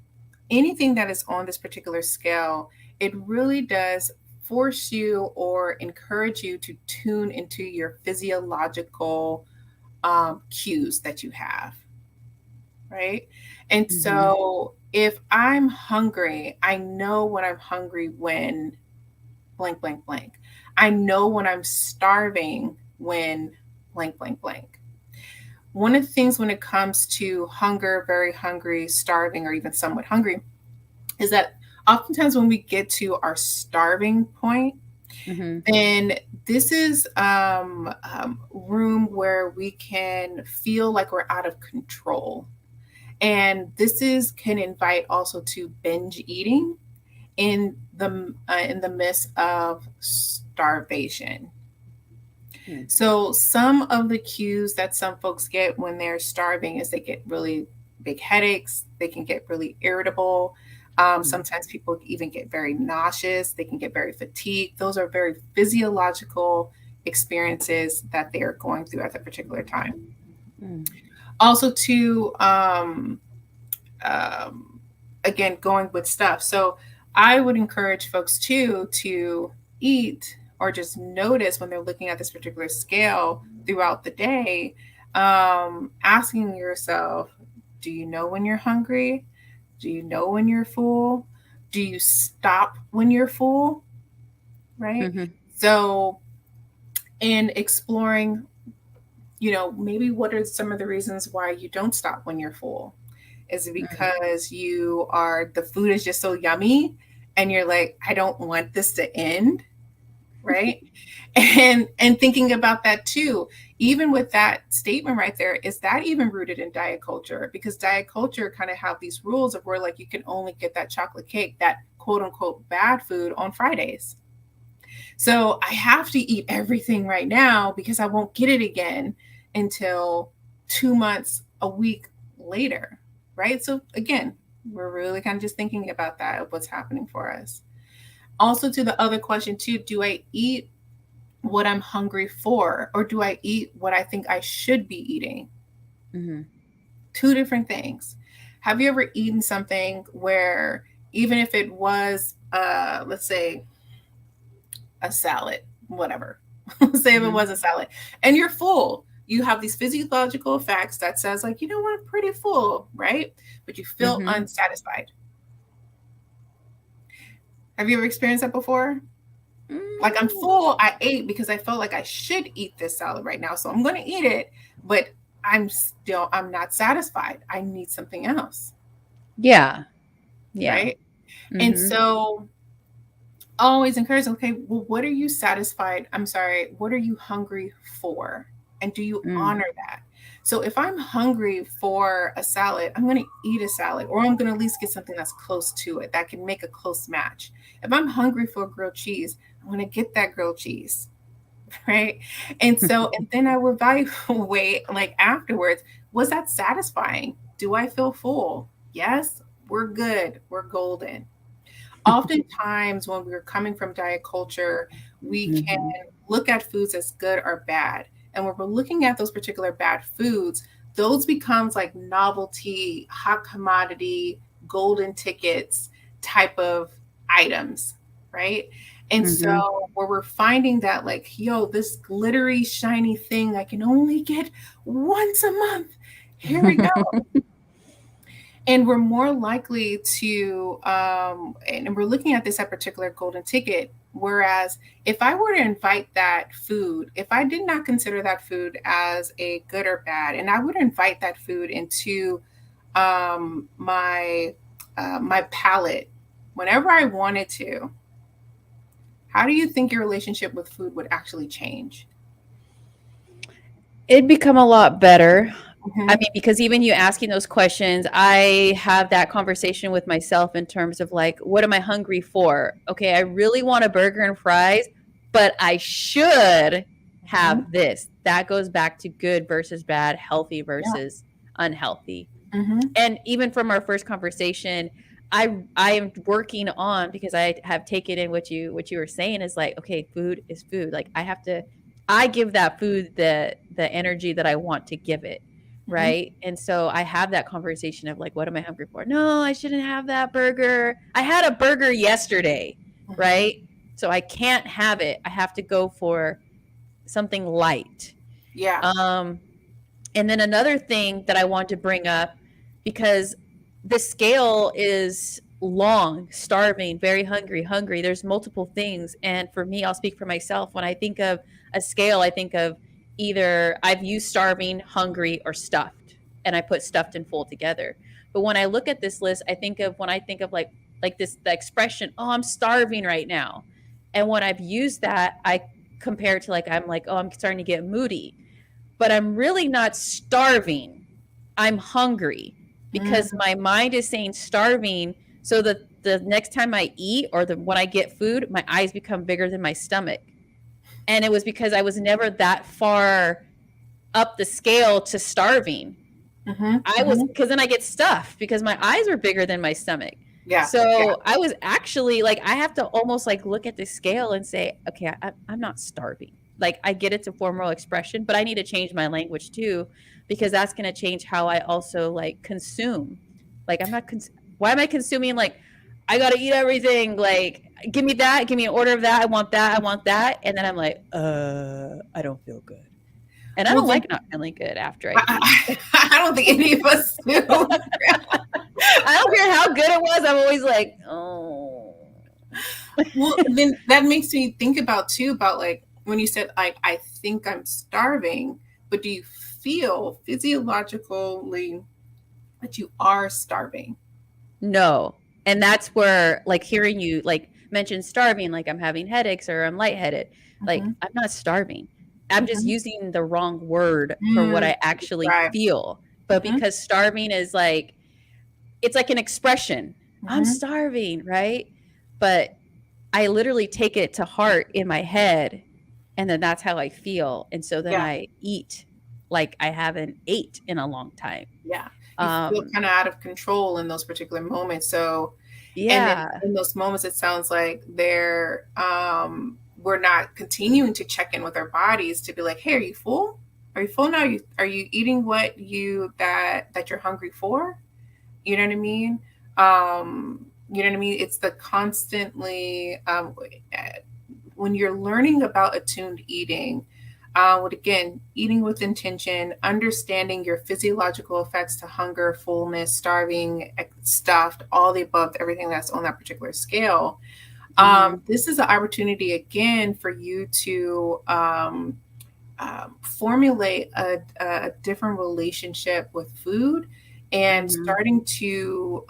anything that is on this particular scale, it really does force you or encourage you to tune into your physiological cues that you have, right? And so if I'm hungry, I know when I'm hungry when blank, blank, blank. I know when I'm starving when blank, blank, blank. One of the things when it comes to hunger, very hungry, starving, or even somewhat hungry, is that oftentimes when we get to our starving point, then this is room where we can feel like we're out of control. And this can invite also to binge eating in the midst of starvation. So some of the cues that some folks get when they're starving is they get really big headaches. They can get really irritable. Sometimes people even get very nauseous. They can get very fatigued. Those are very physiological experiences that they are going through at that particular time. Also to, again, going with stuff. So I would encourage folks too to eat or just notice when they're looking at this particular scale throughout the day, asking yourself, do you know when you're hungry? Do you know when you're full? Do you stop when you're full? Right? So, in exploring, maybe what are some of the reasons why you don't stop when you're full? Is it because the food is just so yummy and you're like, I don't want this to end? Right? And thinking about that too, even with that statement right there, is that even rooted in diet culture? Because diet culture kind of have these rules of where like you can only get that chocolate cake, that quote unquote bad food on Fridays. So I have to eat everything right now because I won't get it again until 2 months, a week later. Right? So again, we're really kind of just thinking about that, of what's happening for us. Also to the other question too, do I eat what I'm hungry for, or do I eat what I think I should be eating? Two different things. Have you ever eaten something where even if it was, let's say, a salad, whatever, say if it was a salad, and you're full, you have these physiological effects that says like, you know what, I'm pretty full, right? But you feel unsatisfied. Have you ever experienced that before? Like, I'm full, I ate because I felt like I should eat this salad right now, so I'm going to eat it, but I'm not satisfied. I need something else. Yeah. Right. And so always encourage, okay, well, what are you satisfied? I'm sorry, what are you hungry for? And do you honor that? So if I'm hungry for a salad, I'm going to eat a salad, or I'm going to at least get something that's close to it that can make a close match. If I'm hungry for grilled cheese, I'm going to get that grilled cheese. Right. And so, and then I will evaluate like afterwards, was that satisfying? Do I feel full? Yes, we're good. We're golden. Oftentimes when we're coming from diet culture, we can look at foods as good or bad. And when we're looking at those particular bad foods, those becomes like novelty, hot commodity, golden tickets type of items, right? And so where we're finding that like, yo, this glittery, shiny thing I can only get once a month. Here we go. And we're more likely to, and we're looking at this at particular golden ticket. Whereas if I were to invite that food, if I did not consider that food as a good or bad, and I would invite that food into my palate whenever I wanted to, how do you think your relationship with food would actually change? It'd become a lot better. I mean, because even you asking those questions, I have that conversation with myself in terms of like, what am I hungry for? Okay, I really want a burger and fries, but I should have this. That goes back to good versus bad, healthy versus unhealthy. And even from our first conversation, I am working on, because I have taken in what you were saying is like, okay, food is food. Like I give that food the energy that I want to give it. Right. And so I have that conversation of like, what am I hungry for? No, I shouldn't have that burger. I had a burger yesterday. Right. So I can't have it. I have to go for something light. Yeah. And then another thing that I want to bring up, because the scale is long, starving, very hungry. There's multiple things. And for me, I'll speak for myself. When I think of a scale, I think of either I've used starving, hungry, or stuffed, and I put stuffed and full together. But when I look at this list, I think of like this, the expression, oh, I'm starving right now. And when I've used that, I compare it to like, I'm like, oh, I'm starting to get moody, but I'm really not starving. I'm hungry because my mind is saying starving. So that the next time I eat or when I get food, my eyes become bigger than my stomach. And it was because I was never that far up the scale to starving. I was, because then I get stuffed because my eyes were bigger than my stomach. So I was actually like, I have to almost like look at the scale and say, okay, I'm not starving. Like I get it's a formal expression, but I need to change my language too, because that's going to change how I also like consume. Like I'm not, why am I consuming? Like I got to eat everything. Like give me that, give me an order of that. I want that. And then I'm like, I don't feel good. And I don't like not feeling good after I eat. I don't think any of us do. I don't care how good it was. I'm always like, oh. Well, then that makes me think about too, about like when you said, like, I think I'm starving, but do you feel physiologically that you are starving? No. And that's where like hearing you like mention starving, like I'm having headaches or I'm lightheaded. Like I'm not starving. I'm just using the wrong word for what I actually feel. But because starving is like, it's like an expression. I'm starving, right? But I literally take it to heart in my head, and then that's how I feel. And so then I eat like I haven't ate in a long time. Yeah. You feel kind of out of control in those particular moments. So yeah, and in those moments, it sounds like they're we're not continuing to check in with our bodies to be like, hey, are you full? Are you full now? Are you eating what that you're hungry for? You know what I mean? You know what I mean? It's the constantly when you're learning about attuned eating, with, again, eating with intention, understanding your physiological effects to hunger, fullness, starving, stuffed, all the above, everything that's on that particular scale. This is an opportunity, again, for you to formulate a different relationship with food and starting to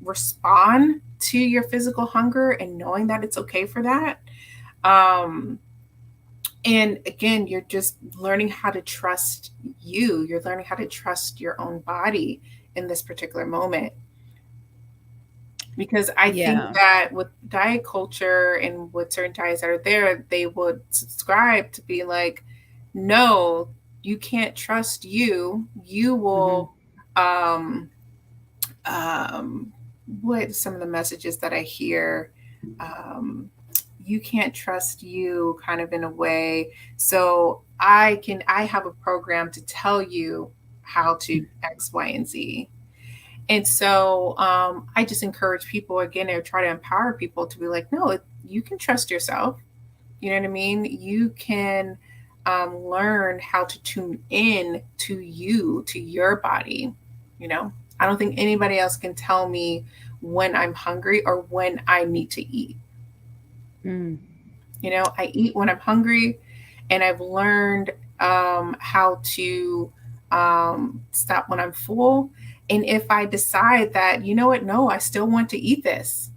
respond to your physical hunger and knowing that it's okay for that. And again, you're just learning how to trust you. You're learning how to trust your own body in this particular moment. Because I think that with diet culture and with certain diets that are there, they would subscribe to be like, no, you can't trust you. You will, what some of the messages that I hear, you can't trust you, kind of in a way. So I have a program to tell you how to X, Y, and Z. And so I just encourage people, again, or try to empower people to be like, no, you can trust yourself. You know what I mean? You can learn how to tune in to you, to your body. You know, I don't think anybody else can tell me when I'm hungry or when I need to eat. You know, I eat when I'm hungry, and I've learned how to stop when I'm full. And if I decide that, you know what, no, I still want to eat this,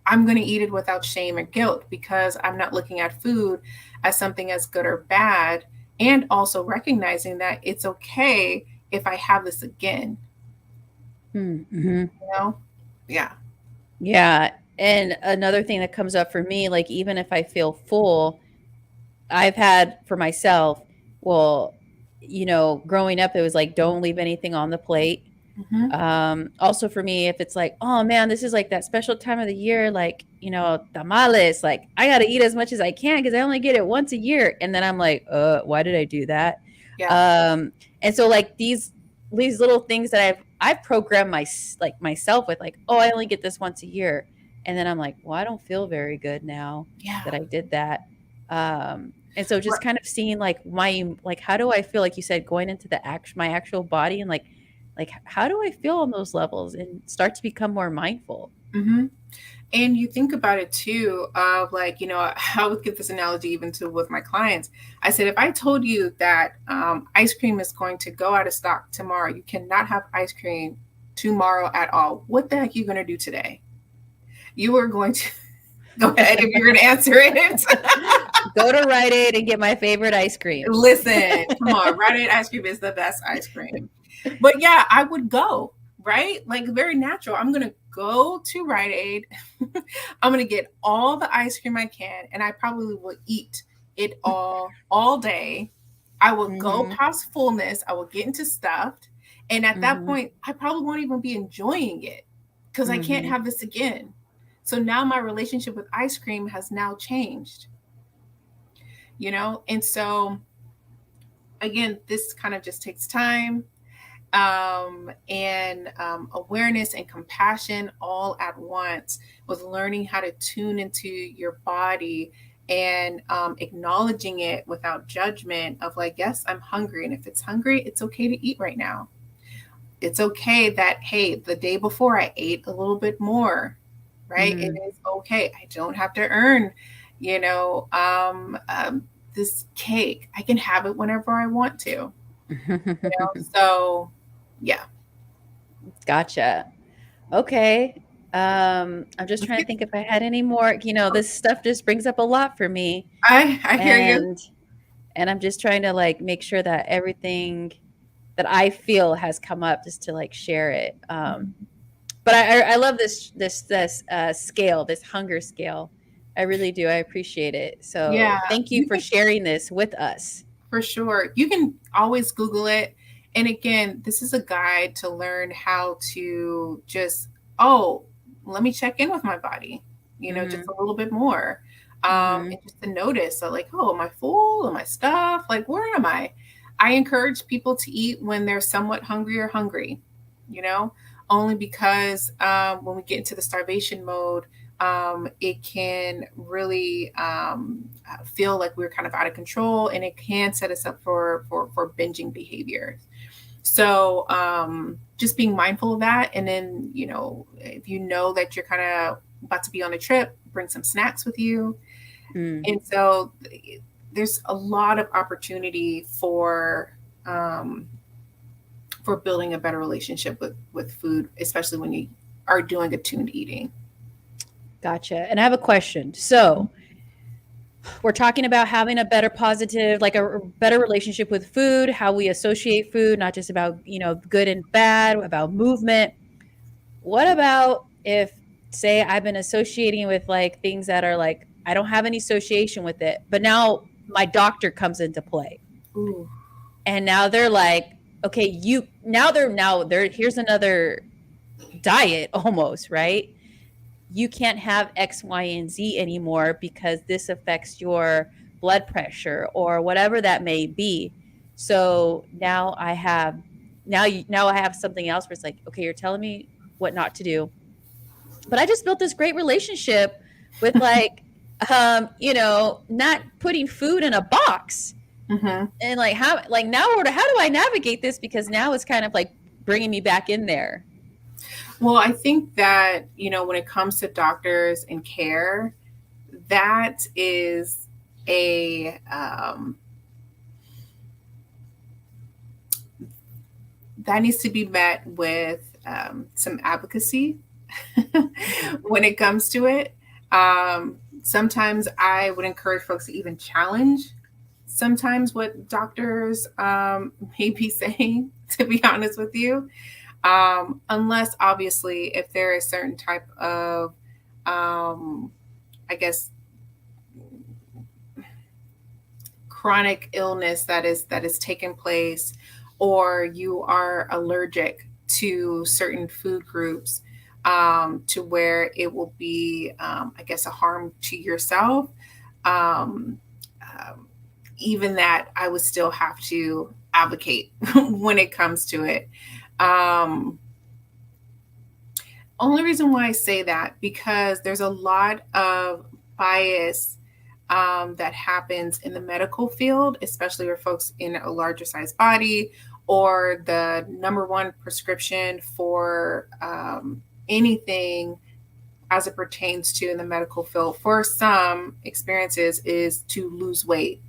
I'm going to eat it without shame or guilt, because I'm not looking at food as something as good or bad, and also recognizing that it's okay if I have this again. You know? Yeah. Yeah. And another thing that comes up for me, like, even if I feel full, I've had for myself, well, you know, growing up, it was like, don't leave anything on the plate. Also for me, if it's like, oh man, this is like that special time of the year, like, you know, tamales, like I got to eat as much as I can because I only get it once a year. And then I'm like, why did I do that? And so like these little things that I've programmed myself with, like, oh, I only get this once a year. And then I'm like, well, I don't feel very good now that I did that. And so just kind of seeing like how do I feel, like you said, going into my actual body, and like how do I feel on those levels, and start to become more mindful. And you think about it too, of like, you know, I would give this analogy even to with my clients. I said, if I told you that ice cream is going to go out of stock tomorrow, you cannot have ice cream tomorrow at all, what the heck are you going to do today? You are going to go ahead if you're going to answer it. Go to Rite Aid and get my favorite ice cream. Listen, come on, Rite Aid ice cream is the best ice cream. But yeah, I would go, right? Like, very natural. I'm going to go to Rite Aid. I'm going to get all the ice cream I can, and I probably will eat it all day. I will go past fullness. I will get into stuffed. And at that point, I probably won't even be enjoying it because I can't have this again. So now my relationship with ice cream has now changed, you know? And so again, this kind of just takes time, and awareness and compassion all at once, with learning how to tune into your body and acknowledging it without judgment of like, yes, I'm hungry. And if it's hungry, it's okay to eat right now. It's okay that, hey, the day before I ate a little bit more, right? It is okay. I don't have to earn, you know, this cake. I can have it whenever I want to. You know? So, yeah. Gotcha. Okay. I'm just trying to think if I had any more. You know, this stuff just brings up a lot for me. I hear you. And I'm just trying to like make sure that everything that I feel has come up, just to like share it. But I love this scale, this hunger scale. I really do. I appreciate it. So yeah, thank you for sharing this with us. For sure. You can always Google it. And again, this is a guide to learn how to just, let me check in with my body, you know, just a little bit more. And just to notice, so like, am I full? Am I stuffed? Like, where am I? I encourage people to eat when they're somewhat hungry or hungry, you know, only because when we get into the starvation mode, it can really feel like we're kind of out of control, and it can set us up for binging behavior. So just being mindful of that. And then, you know, if you know that you're kind of about to be on a trip, bring some snacks with you. And so there's a lot of opportunity for building a better relationship with food, especially when you are doing attuned eating. Gotcha. And I have a question. So we're talking about having a better positive, like a better relationship with food, how we associate food, not just about, you know, good and bad, about movement. What about if, say, I've been associating with like things that are like, I don't have any association with it, but now my doctor comes into play. Ooh. And now they're like, okay, here's another diet almost, right? You can't have X, Y, and Z anymore because this affects your blood pressure or whatever that may be. So now I have something else where it's like, okay, you're telling me what not to do, but I just built this great relationship with like, you know, not putting food in a box. And like, how do I navigate this? Because now it's kind of like bringing me back in there. Well, I think that, you know, when it comes to doctors and care, that is that needs to be met with some advocacy when it comes to it. Sometimes I would encourage folks to even challenge sometimes what doctors may be saying, to be honest with you. Unless obviously if there is certain type of, I guess, chronic illness that is taking place, or you are allergic to certain food groups, to where it will be, I guess, a harm to yourself. Even that, I would still have to advocate when it comes to it. Only reason why I say that, because there's a lot of bias that happens in the medical field, especially for folks in a larger size body, or the number one prescription for anything as it pertains to in the medical field for some experiences is to lose weight.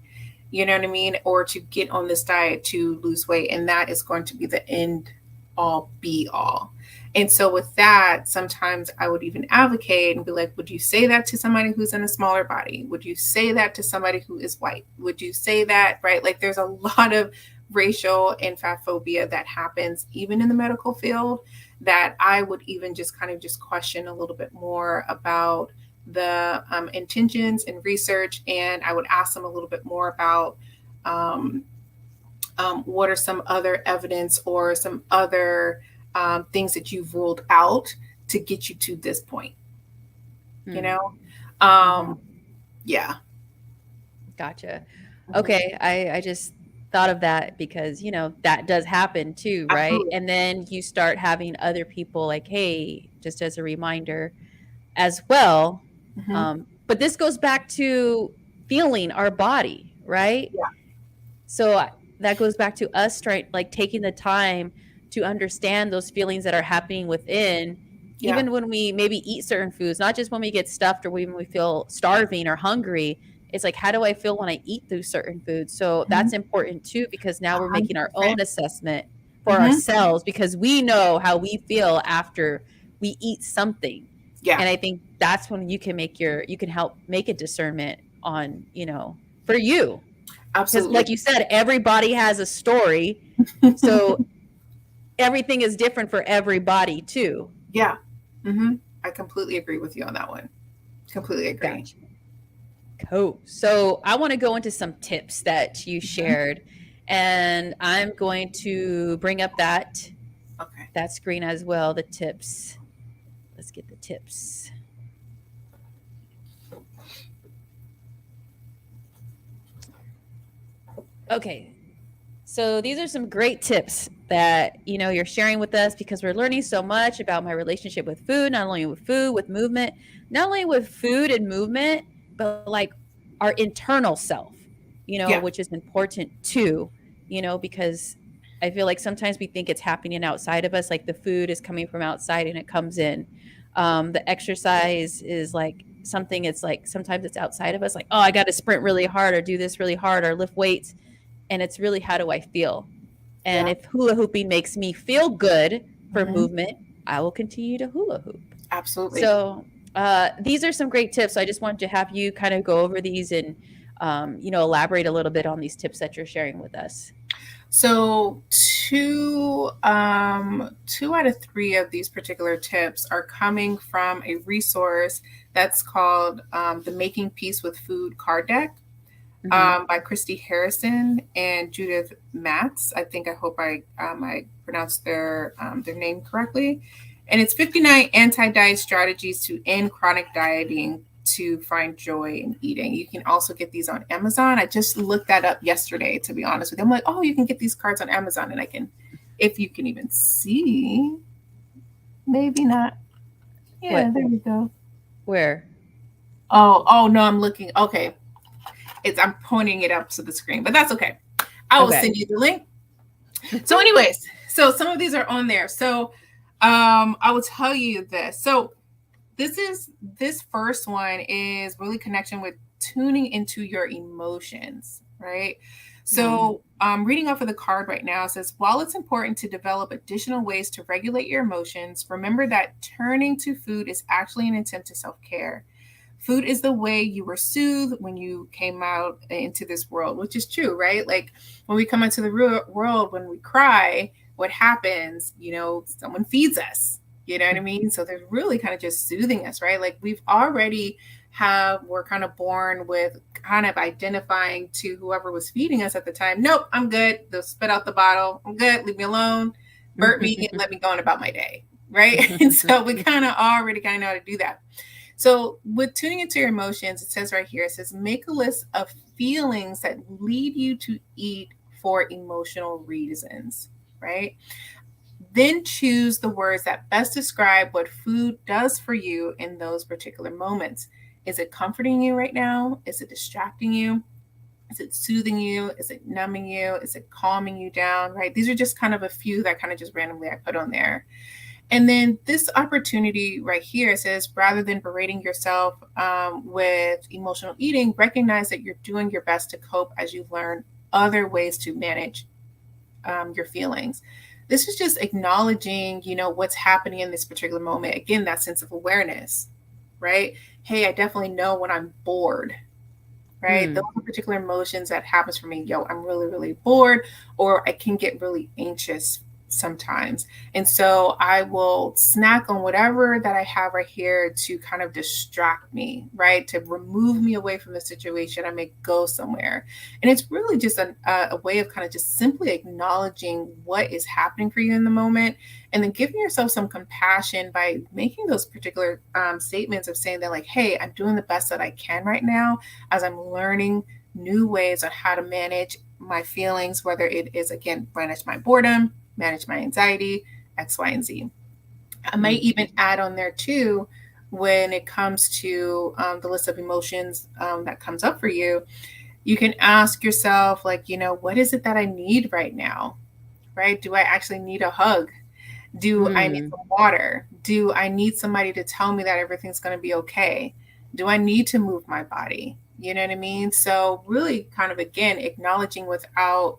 You know what I mean? Or to get on this diet to lose weight. And that is going to be the end all be all. And so with that, sometimes I would even advocate and be like, would you say that to somebody who's in a smaller body? Would you say that to somebody who is white? Would you say that, right? Like there's a lot of racial and fat phobia that happens even in the medical field that I would even just kind of just question a little bit more about the intentions and research. And I would ask them a little bit more about what are some other evidence or some other things that you've ruled out to get you to this point, you know? Yeah. Gotcha. Okay. I just thought of that because, you know, that does happen too, right? Absolutely. And then you start having other people like, hey, just as a reminder as well. But this goes back to feeling our body, right? Yeah. So that goes back to us taking the time to understand those feelings that are happening within, even when we maybe eat certain foods, not just when we get stuffed or when we feel starving or hungry. It's like, how do I feel when I eat those certain foods? So that's important too, because now we're making our own assessment for ourselves, because we know how we feel after we eat something. Yeah. And I think that's when you can help make a discernment on, you know, for you. Absolutely. Because like you said, everybody has a story. So everything is different for everybody too. Yeah. I completely agree with you on that one. Completely agree. Gotcha. Cool. So I want to go into some tips that you shared, and I'm going to bring up that screen as well, the tips. Let's get the tips. Okay. So these are some great tips that, you know, you're sharing with us, because we're learning so much about my relationship with food, not only with food, with movement, not only with food and movement, but like our internal self, you know, which is important too, you know, because I feel like sometimes we think it's happening outside of us, like the food is coming from outside and it comes in. The exercise is like something, it's like sometimes it's outside of us, like, oh, I got to sprint really hard or do this really hard or lift weights. And it's really, how do I feel? And if hula hooping makes me feel good for movement, I will continue to hula hoop. Absolutely. So these are some great tips. So I just wanted to have you kind of go over these and, you know, elaborate a little bit on these tips that you're sharing with us. So two out of three of these particular tips are coming from a resource that's called the Making Peace with Food card deck. By Christy Harrison and Judith Matz. I hope I pronounced their name correctly. And it's 59 anti-diet strategies to end chronic dieting to find joy in eating. You can also get these on Amazon. I just looked that up yesterday, to be honest with you. I'm like, oh, you can get these cards on Amazon, and I can, if you can even see, maybe not. Yeah, there we go. Where? Oh no, I'm looking. Okay. I'm pointing it up to the screen, but that's okay. I will send you the link. So anyways, so some of these are on there. So I will tell you this. So this first one is really connection with tuning into your emotions, right? So reading off of the card right now, it says, while it's important to develop additional ways to regulate your emotions, remember that turning to food is actually an attempt to self-care. Food is the way you were soothed when you came out into this world, which is true, right? Like when we come into the world, when we cry, what happens? You know, someone feeds us, you know what I mean? So they're really kind of just soothing us, right? Like we're kind of born with kind of identifying to whoever was feeding us at the time. Nope, I'm good. They'll spit out the bottle. I'm good. Leave me alone. Burp me and let me go on about my day, right? And so we kind of already kind of know how to do that. So with tuning into your emotions, it says right here, it says, make a list of feelings that lead you to eat for emotional reasons, right? Then choose the words that best describe what food does for you in those particular moments. Is it comforting you right now? Is it distracting you? Is it soothing you? Is it numbing you? Is it calming you down, right? These are just kind of a few that kind of just randomly I put on there. And then this opportunity right here says, rather than berating yourself with emotional eating, recognize that you're doing your best to cope as you learn other ways to manage your feelings. This is just acknowledging, you know, what's happening in this particular moment. Again, that sense of awareness, right? Hey, I definitely know when I'm bored, right? Those are particular emotions that happens for me. Yo, I'm really, really bored, or I can get really anxious sometimes. And so I will snack on whatever that I have right here to kind of distract me, right? To remove me away from the situation. I may go somewhere. And it's really just a way of kind of just simply acknowledging what is happening for you in the moment, and then giving yourself some compassion by making those particular statements of saying that, like, hey, I'm doing the best that I can right now as I'm learning new ways on how to manage my feelings, whether it is, again, manage my boredom, manage my anxiety, X, Y, and Z. I might even add on there too, when it comes to the list of emotions that comes up for you, you can ask yourself, like, you know, what is it that I need right now, right? Do I actually need a hug? Do I need some water? Do I need somebody to tell me that everything's going to be okay? Do I need to move my body? You know what I mean? So really kind of, again, acknowledging without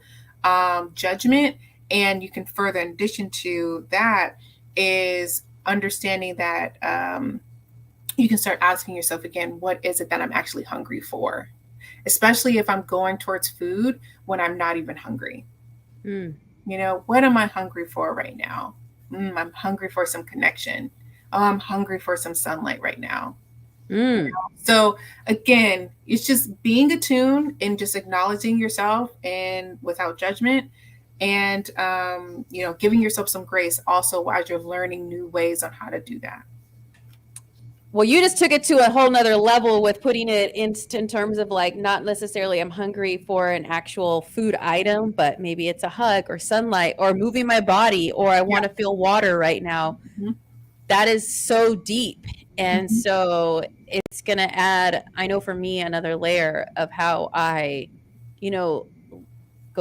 judgment. And you can further, in addition to that, is understanding that you can start asking yourself again, what is it that I'm actually hungry for? Especially if I'm going towards food when I'm not even hungry. You know, what am I hungry for right now? I'm hungry for some connection. Oh, I'm hungry for some sunlight right now. You know? So again, it's just being attuned and just acknowledging yourself and without judgment. And, you know, giving yourself some grace also as you're learning new ways on how to do that. Well, you just took it to a whole nother level with putting it in terms of like, not necessarily I'm hungry for an actual food item, but maybe it's a hug or sunlight or moving my body, or I want to feel water right now. Mm-hmm. That is so deep. And so it's going to add, I know for me, another layer of how I, go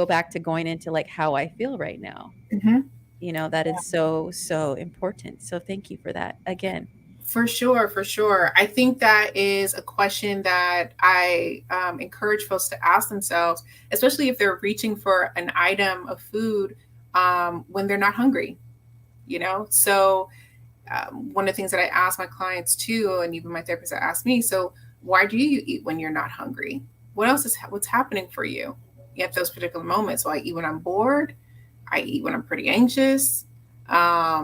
back to going into like how I feel right now. That is so, so important. So thank you for that again. For sure. I think that is a question that I encourage folks to ask themselves, especially if they're reaching for an item of food when they're not hungry, So one of the things that I ask my clients too, and even my therapist asked me, so why do you eat when you're not hungry? What's happening for you at those particular moments? So I eat when I'm bored. I eat when I'm pretty anxious. I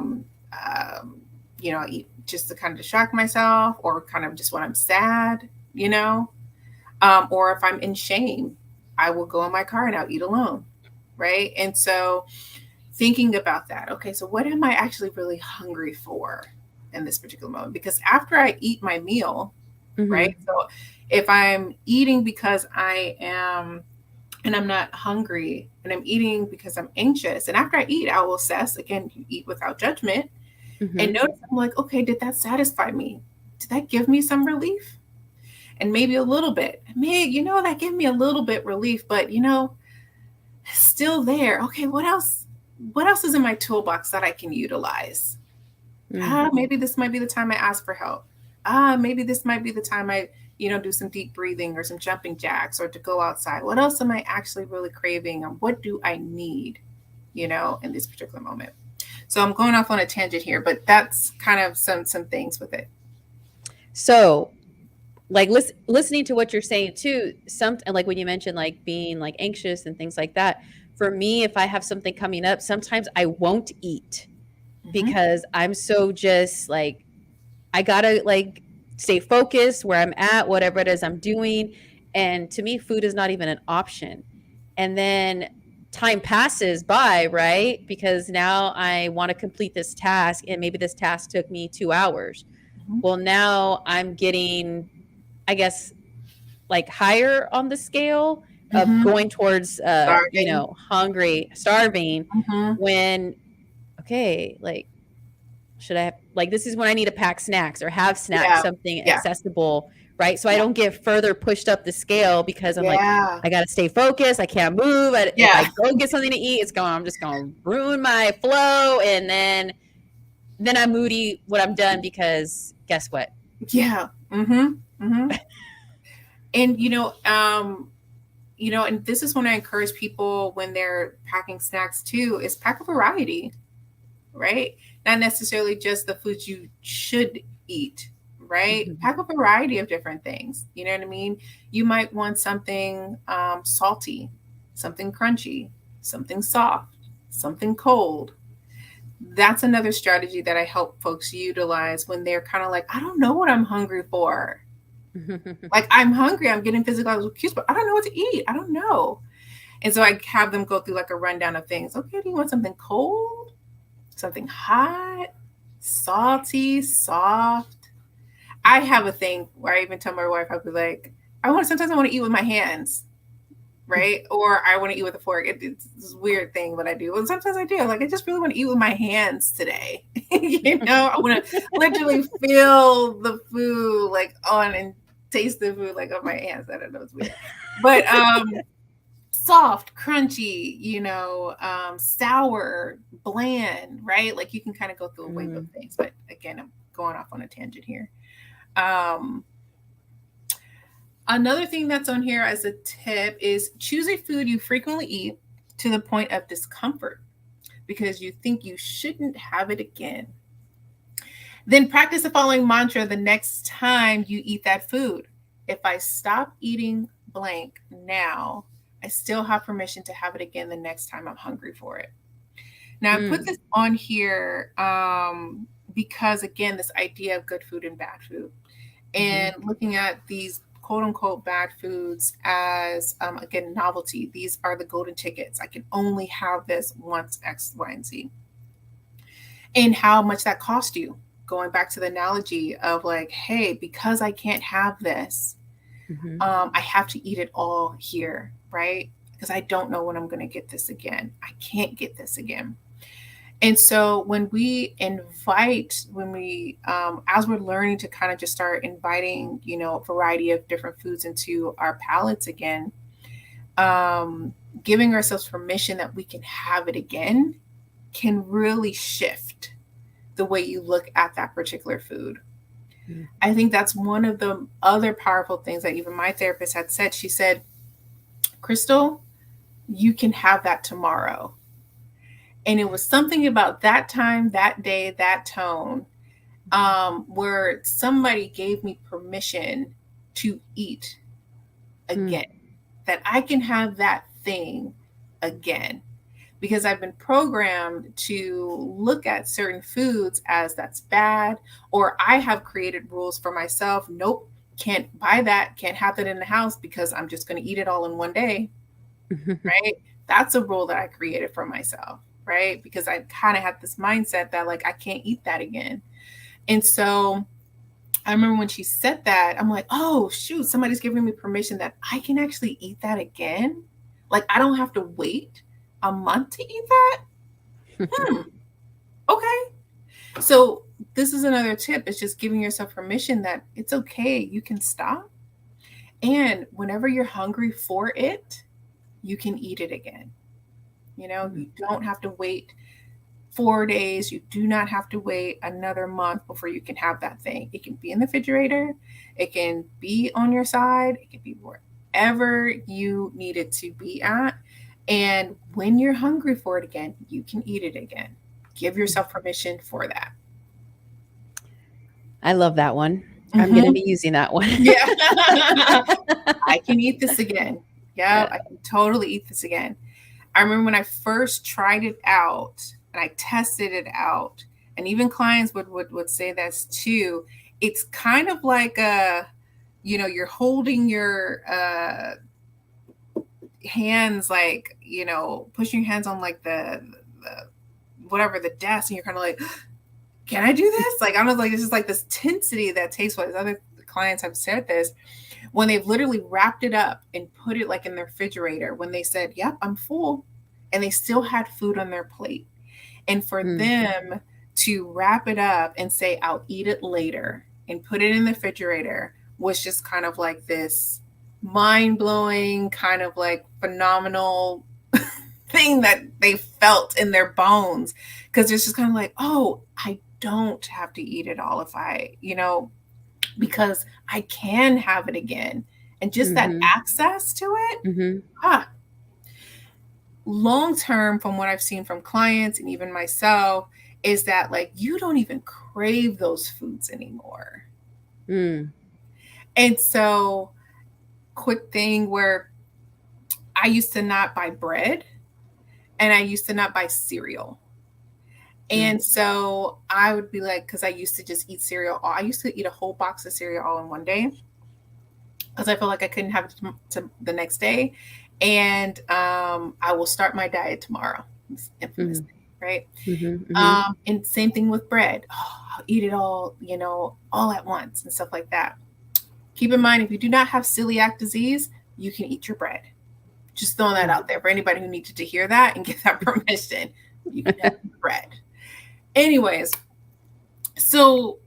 eat just to kind of distract myself, or kind of just when I'm sad, or if I'm in shame, I will go in my car and I'll eat alone. Right. And so thinking about that, okay, so what am I actually really hungry for in this particular moment? Because after I eat my meal, right. So if I'm eating because I am, and I'm not hungry, and I'm eating because I'm anxious, and after I eat, I will assess, again, you eat without judgment. And notice, I'm like, okay, did that satisfy me? Did that give me some relief? And maybe a little bit. That gave me a little bit relief, but still there. Okay, what else is in my toolbox that I can utilize? Maybe this might be the time I ask for help. Maybe this might be the time I, do some deep breathing or some jumping jacks, or to go outside. What else am I actually really craving? And what do I need, in this particular moment? So I'm going off on a tangent here, but that's kind of some things with it. So like listening to what you're saying too, like when you mentioned like being like anxious and things like that, for me, if I have something coming up, sometimes I won't eat because I'm so just like, I gotta like stay focused where I'm at, whatever it is I'm doing. And to me, food is not even an option. And then time passes by, right? Because now I want to complete this task, and maybe this task took me 2 hours. Well, now I'm getting, I guess, like higher on the scale of going towards, hungry, starving, when, okay, like, should I have, like, this is when I need to pack snacks or have snacks, something accessible, right? So I don't get further pushed up the scale because I'm like, I got to stay focused. I can't move. If I go get something to eat, I'm just going to ruin my flow. And then I'm moody when I'm done, because guess what? Yeah. And, and this is when I encourage people when they're packing snacks too, is pack a variety, right? Not necessarily just the foods you should eat, right? Pack a variety of different things. You know what I mean? You might want something salty, something crunchy, something soft, something cold. That's another strategy that I help folks utilize when they're kind of like, I don't know what I'm hungry for. Like, I'm hungry, I'm getting physical cues, but I don't know what to eat. I don't know. And so I have them go through like a rundown of things. Okay, do you want something cold? Something hot, salty, soft? I have a thing where I even tell my wife, I'll be like, sometimes I want to eat with my hands, right? Or I want to eat with a fork. It's this weird thing that I do. And sometimes I do. Like, I just really want to eat with my hands today. I want to literally feel the food like on and taste the food like on my hands. I don't know, it's weird. But soft, crunchy, sour, bland, right? Like, you can kind of go through a wave of things. But again, I'm going off on a tangent here. Another thing that's on here as a tip is choose a food you frequently eat to the point of discomfort because you think you shouldn't have it again. Then practice the following mantra the next time you eat that food. If I stop eating blank now, I still have permission to have it again the next time I'm hungry for it. Now, I put this on here because, again, this idea of good food and bad food, and looking at these quote unquote bad foods as, again, novelty. These are the golden tickets. I can only have this once, X, Y, and Z. And how much that cost you. going back to the analogy of like, hey, because I can't have this, I have to eat it all here, right? Because I don't know when I'm going to get this again. I can't get this again. And so when we invite, as we're learning to kind of just start inviting, a variety of different foods into our palates again, giving ourselves permission that we can have it again can really shift the way you look at that particular food. I think that's one of the other powerful things that even my therapist had said. She said, Krystal, you can have that tomorrow. And it was something about that time, that day, that tone, where somebody gave me permission to eat again, that I can have that thing again. Because I've been programmed to look at certain foods as that's bad, or I have created rules for myself. Nope, can't buy that, can't have that in the house because I'm just going to eat it all in one day, right? That's a rule that I created for myself, right? Because I kind of had this mindset that like, I can't eat that again. And so I remember when she said that, I'm like, oh, shoot, somebody's giving me permission that I can actually eat that again. Like, I don't have to wait a month to eat that? Okay. So this is another tip. It's just giving yourself permission that it's okay. You can stop. And whenever you're hungry for it, you can eat it again. You don't have to wait 4 days. You do not have to wait another month before you can have that thing. It can be in the refrigerator. It can be on your side. It can be wherever you need it to be at. And when you're hungry for it again, you can eat it again. Give yourself permission for that. I love that one. I'm going to be using that one. Yeah. I can eat this again. Yeah, I can totally eat this again. I remember when I first tried it out and I tested it out, and even clients would say this too. It's kind of like you're holding your hands, like, pushing your hands on like the whatever the desk, and you're kind of like, can I do this? Like, I don't know, like, it's just like this tensity that takes place. Other clients have said this when they've literally wrapped it up and put it like in the refrigerator, when they said, yep, I'm full, and they still had food on their plate. And for them to wrap it up and say, I'll eat it later, and put it in the refrigerator was just kind of like this mind-blowing, kind of like phenomenal thing that they felt in their bones, because it's just kind of like, oh, I don't have to eat it all if I, because I can have it again. And just that access to it, long term, from what I've seen from clients and even myself, is that like, you don't even crave those foods anymore. And so, quick thing where I used to not buy bread and I used to not buy cereal. And so I would be like, because I used to just eat cereal. I used to eat a whole box of cereal all in one day because I felt like I couldn't have it to the next day. And I will start my diet tomorrow. It's infamous, right? And same thing with bread. Oh, I'll eat it all, all at once and stuff like that. Keep in mind, if you do not have celiac disease, you can eat your bread. Just throwing that out there for anybody who needed to hear that and get that permission. You can have bread. Anyways, so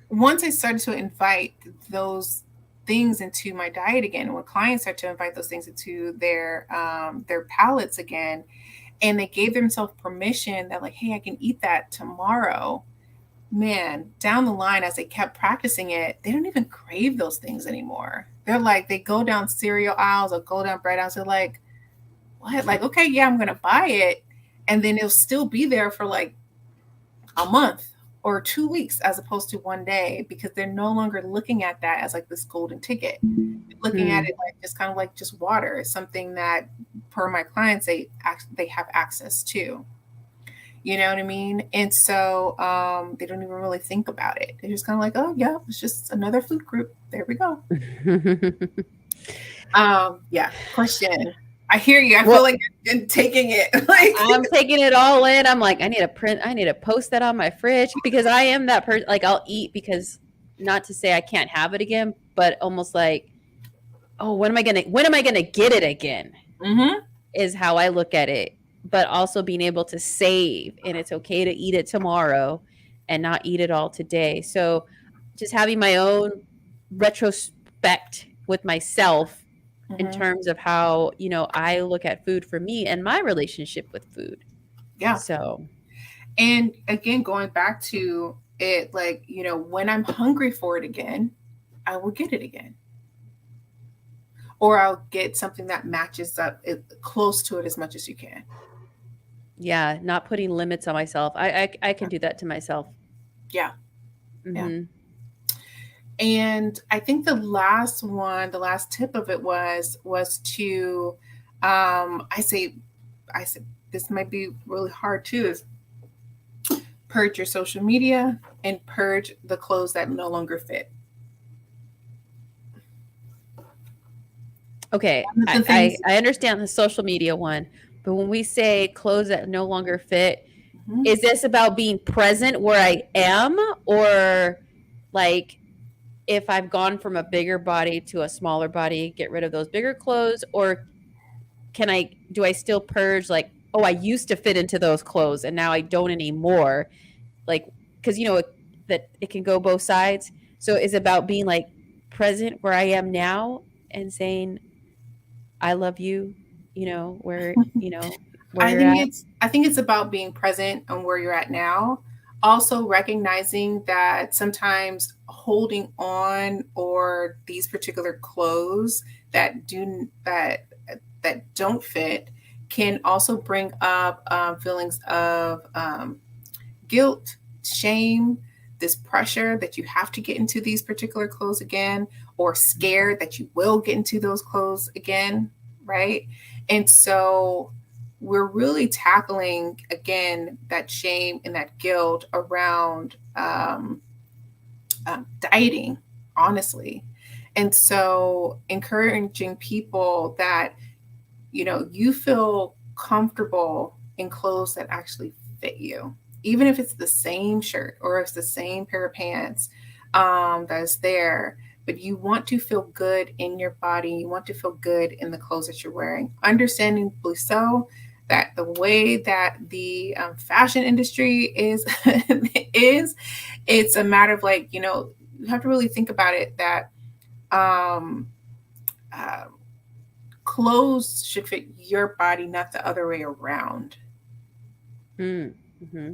once I started to invite those things into my diet again, when clients start to invite those things into their palates again, and they gave themselves permission that like, hey, I can eat that tomorrow. Man, down the line, as they kept practicing it, they don't even crave those things anymore. They're like, they go down cereal aisles or go down bread aisles. They're like, what? Like, okay, yeah, I'm going to buy it. And then it'll still be there for like a month or 2 weeks as opposed to one day, because they're no longer looking at that as like this golden ticket. They're looking at it like just kind of like just water. It's something that, per my clients, they have access to. You know what I mean? And so they don't even really think about it. They're just kind of like, oh, yeah, it's just another food group. There we go. Yeah. Question. I hear you. I feel like you're taking it. Like I'm taking it all in. I'm like, I need to post that on my fridge because I am that person. Like I'll eat because not to say I can't have it again, but almost like, oh, when am I gonna get it again? Is how I look at it. But also being able to save, and it's okay to eat it tomorrow and not eat it all today. So just having my own retrospect with myself in terms of how, I look at food for me and my relationship with food. Yeah. So, and again, going back to it, like, when I'm hungry for it again, I will get it again. Or I'll get something that matches up close to it as much as you can. Yeah. Not putting limits on myself. I can do that to myself. Yeah. Mm-hmm. Yeah. And I think the last tip of it was to, I said, this might be really hard too, is purge your social media and purge the clothes that no longer fit. Okay. I understand the social media one, but when we say clothes that no longer fit, is this about being present where I am, or like, if I've gone from a bigger body to a smaller body, get rid of those bigger clothes? Or do I still purge, like, oh, I used to fit into those clothes and now I don't anymore? Like, because that it can go both sides. So is it about being like present where I am now and saying, I love you, where I think it's about being present on where you're at now. Also recognizing that sometimes holding on or these particular clothes that don't fit can also bring up feelings of guilt, shame, this pressure that you have to get into these particular clothes again, or scared that you will get into those clothes again, right? And so we're really tackling, again, that shame and that guilt around dieting, honestly. And so encouraging people that, you feel comfortable in clothes that actually fit you, even if it's the same shirt or it's the same pair of pants that's there, but you want to feel good in your body. You want to feel good in the clothes that you're wearing. Understandably so, that the way that the fashion industry is, it's a matter of like, you have to really think about it, that clothes should fit your body, not the other way around. Mm-hmm.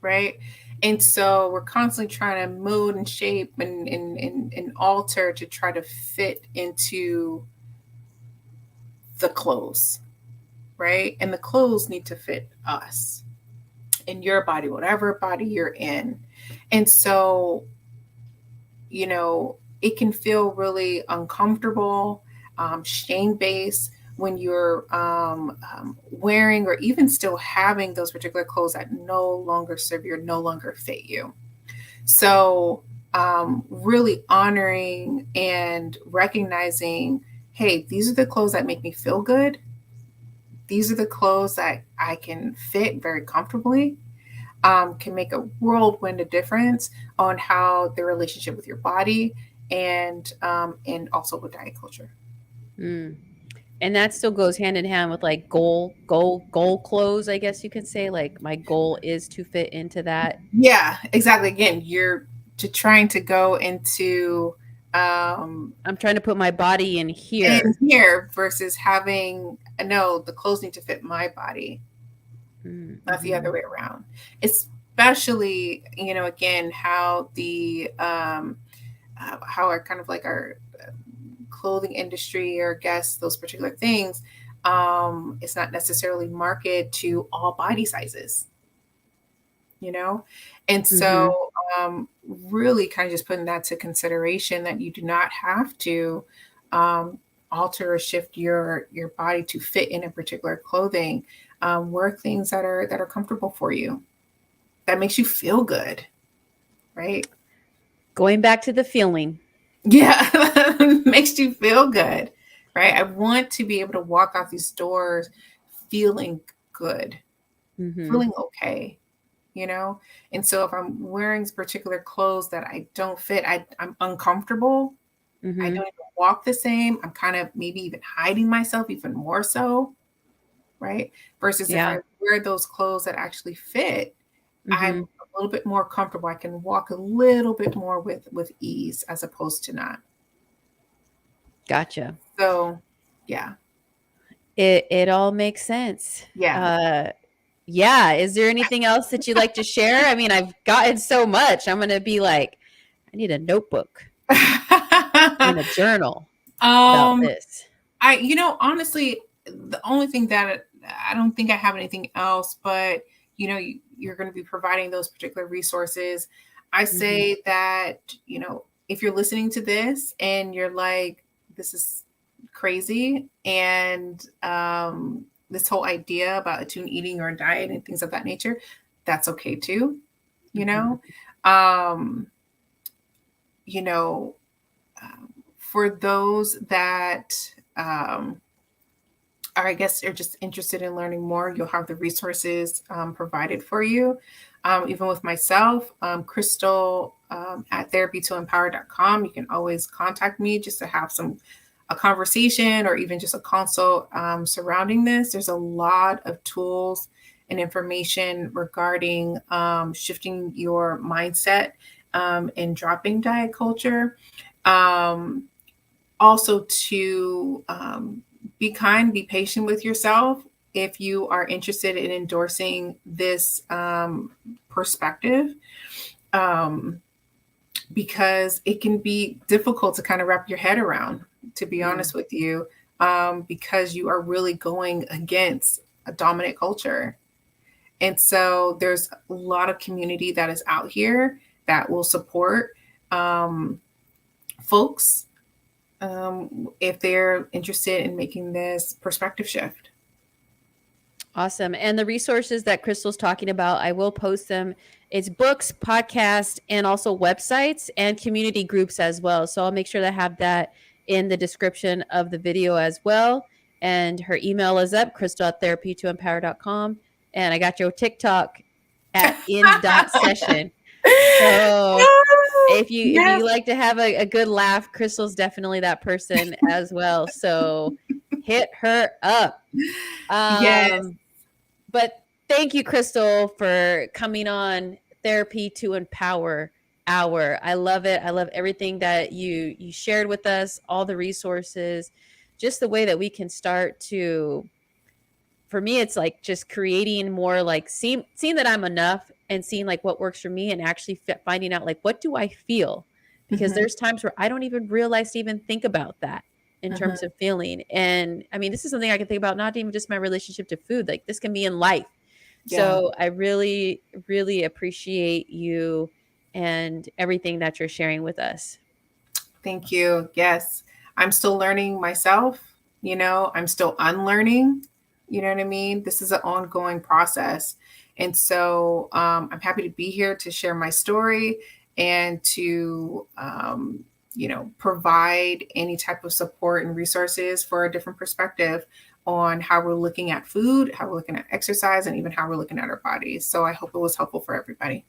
Right? And so we're constantly trying to mold and shape and alter to try to fit into the clothes, right? And the clothes need to fit us in your body, whatever body you're in. And so, it can feel really uncomfortable, shame-based when you're wearing or even still having those particular clothes that no longer serve you or no longer fit you. So really honoring and recognizing, hey, these are the clothes that make me feel good. These are the clothes that I can fit very comfortably, can make a whirlwind of difference on how the relationship with your body and also with diet culture. And that still goes hand in hand with like goal clothes, I guess you could say. Like my goal is to fit into that. Yeah, exactly. Again, you're trying to go into I'm trying to put my body in here versus having the clothes need to fit my body. Not the other way around. Especially, again, how the how our kind of like our clothing industry, or guess those particular things, it's not necessarily marketed to all body sizes, and so really kind of just putting that to consideration, that you do not have to alter or shift your body to fit in a particular clothing. Wear things that are comfortable for you, that makes you feel good, right? Going back to the feeling. Yeah, makes you feel good, right? I want to be able to walk out these doors feeling good, feeling okay, you know? And so if I'm wearing particular clothes that I don't fit, I'm uncomfortable. I don't even walk the same. I'm kind of maybe even hiding myself even more so, right? Versus if I wear those clothes that actually fit, I'm a little bit more comfortable. I can walk a little bit more with ease as opposed to not. Gotcha. So, yeah. It all makes sense. Yeah. Yeah. Is there anything else that you'd like to share? I mean, I've gotten so much. I'm going to be like, I need a notebook and a journal about this. Honestly, the only thing that I don't think I have anything else, but you're going to be providing those particular resources. I say that, if you're listening to this and you're like, this is crazy, and this whole idea about attuned eating or diet and things of that nature, that's okay too. For those that I guess you're just interested in learning more, you'll have the resources provided for you. Even with myself, Krystal at therapy2empower.com. You can always contact me just to have a conversation or even just a consult surrounding this. There's a lot of tools and information regarding shifting your mindset and dropping diet culture. Also to be kind, be patient with yourself if you are interested in endorsing this perspective, because it can be difficult to kind of wrap your head around, to be honest with you, because you are really going against a dominant culture. And so there's a lot of community that is out here that will support folks if they're interested in making this perspective shift. Awesome. And the resources that Krystal's talking about, I will post them. It's books, podcasts, and also websites and community groups as well. So I'll make sure to have that in the description of the video as well. And her email is up, Krystal@therapy2empower.com. And I got your TikTok at in.session. So if you like to have a good laugh, Krystal's definitely that person as well. So hit her up. Yes. But thank you, Krystal, for coming on Therapy to Empower Hour. I love it. I love everything that you shared with us, all the resources, just the way that we can start to, for me, it's like just creating more, like seeing that I'm enough and seeing like what works for me and actually finding out like, what do I feel? Because there's times where I don't even realize to even think about that in terms of feeling. And I mean, this is something I can think about, not even just my relationship to food, like this can be in life. Yeah. So I really, really appreciate you and everything that you're sharing with us. Thank you. Yes. I'm still learning myself, I'm still unlearning, you know what I mean? This is an ongoing process. And so I'm happy to be here to share my story and to, provide any type of support and resources for a different perspective on how we're looking at food, how we're looking at exercise, and even how we're looking at our bodies. So I hope it was helpful for everybody.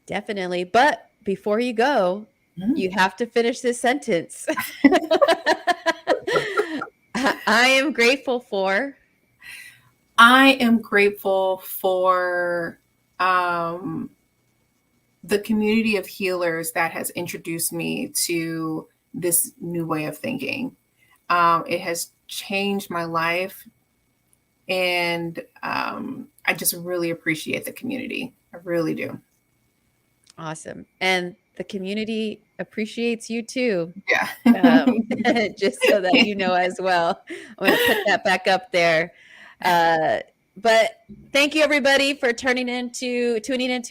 Definitely. But before you go, you have to finish this sentence. I am grateful for the community of healers that has introduced me to this new way of thinking. It has changed my life, and I just really appreciate the community. I really do. Awesome. And the community appreciates you too. Yeah. Just so that you know as well. I'm going to put that back up there. But thank you, everybody, for tuning into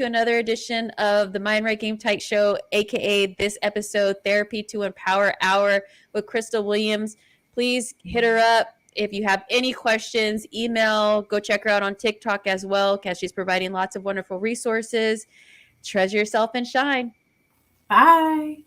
another edition of the Mind Right Game Tight Show, aka this episode, Therapy to Empower Hour with Krystal Williams. Please hit her up. If you have any questions, email, go check her out on TikTok as well, because she's providing lots of wonderful resources. Treasure yourself and shine. Bye.